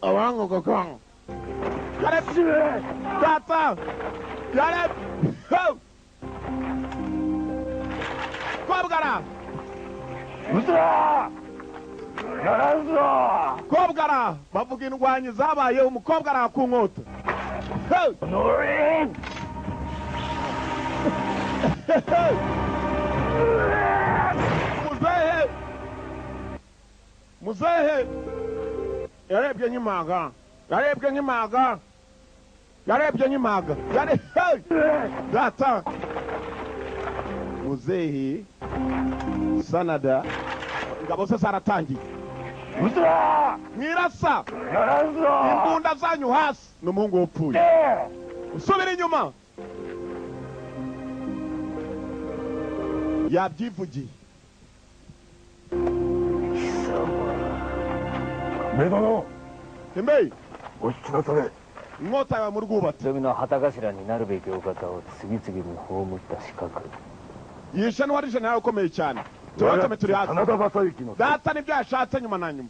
abanga kakanga yarebye tata yarebye kobwara kobwara bavuga indwanyi zabaye umukobwa arakunkota muzehe yarebye nk'impaga data muzehe sanada ingabo ze zaratangiye mwirasa imbunda zanyu hasi n'umuhungu wapfuye usubira inyuma yabyivugiye Medono Tembei お引きなされ inkota yawe mu rwubatsi 海の旗頭になるべきお方を次々に葬った資格 yishe n'uwari ijana yawe ukomeye cyane tubatome turi hasi data nibyo yashatse nyuma na nyuma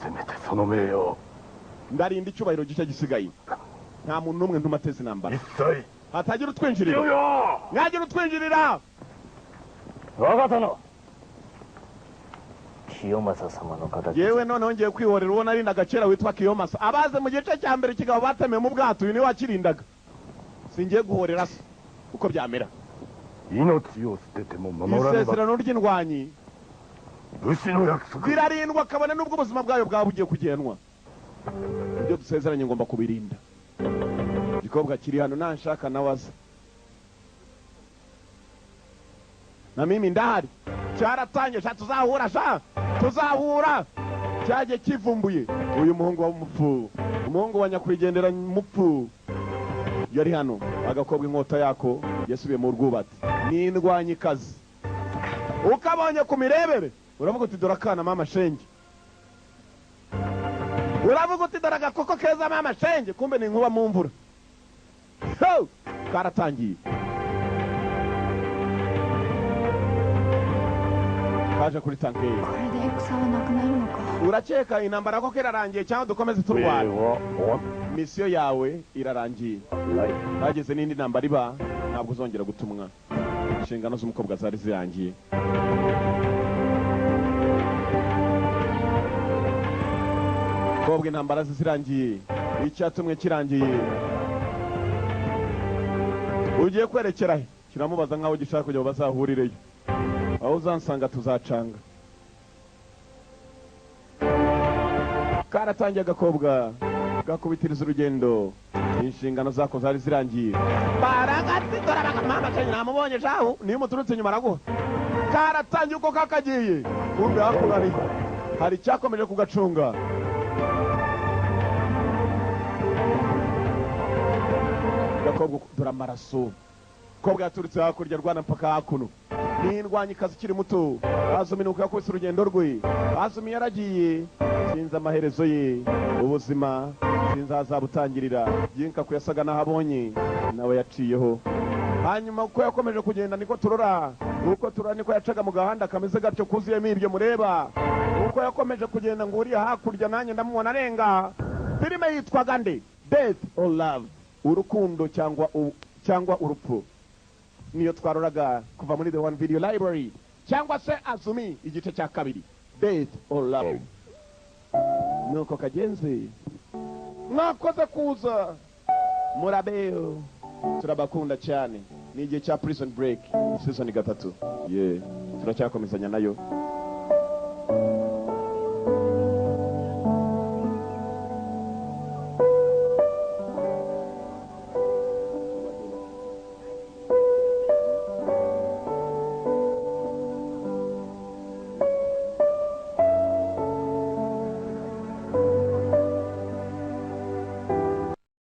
せめてその名誉 ndarinda icyubahiro gishya gisigaye nta muntu n'umwe ntumateze intambara 一切 hatagira utwinjirira mwagira utwinjirira 我が殿清正様の形 yewe noneho ngiye kwihorera uwo narindaga kera witwa Kiyomasa abaze mu gice cya mbere kigabo batemeye mu bwato uyu niwe wakirindaga singiye guhorera se uko byamera 命を捨てても守らねば isezerano ry'indwanyi 武士の約束 birarindwa kabone n'ubwo ubuzima bwayo bwaba bugiye kugenwa ibyo dusezeranye ngomba kubirinda igikobwa kiri hano nanshaka nawe aza na mimi ndahari cyaratangiye sha tuzahura cyagiye kivumbuye uyu muhungu wa mupfu umuhungu wa nyakwigendera mupfu yari hano agakobwa inkota yako yasubiye mu rwubatsi n'indwanyikazi ukabonye ku mirebere uravuga uti dore akana mama shenge uravuga uti dore agakoko keza mama shenge kumbe ni inkuba mu mvura karatangiye kaje kuri tankeri これで戦はなくなるのか urakeka intambara ko irarangiye cyangwa dukomeze turwana misiyo yawe irarangiye hageze n'indi ntambara iba ntabwo uzongera gutumwa inshingano z'umukobwa zari zirangiye kobwa intambara zirangiye icyatumwe kirangiye ugiye kwerekera he kiramubaza nkaho gishaka kugira ngo bazahurireyo aho uzansanga tuzacanga karatangiye agakobwa gakubitiriza urugendo inshingano zako zari zirangiye baragati mama cyane namubonye jaho niyo muturutse nyuma araguha karatangiye uko kakagiye kumbe hakurari hari cyakomeje kugacunga gakobwa dore amaraso kobwa yaturutse hakurya rwana mpaka hakuno n'indwanyikazi ikiri muto azumi nuko yakubise urugendo rwe azumi yaragiye sinzi amaherezo ye ubuzima sinzi azabutangirira yinka ko yasaga naho abonye nawe yaciyeho hanyuma uko yakomeje kugenda niko turora uko turora niko yacaga mu gahanda kameze gatyo kuzuyemo ibyo mureba uko yakomeje kugenda ngo uriya hakurya nanjye ndamubona arenga filime yitwaga nde Death or Love urukundo cyangwa urupfu niyo twaroraga kuva muri The One Video Library cyangwa se Azumi igice cya kabiri Death or Love nuko kagenzi mwakoze kuza murabeho turabakunda cyane ni igihe cya Prison Break season 3 turacyakomezanya nayo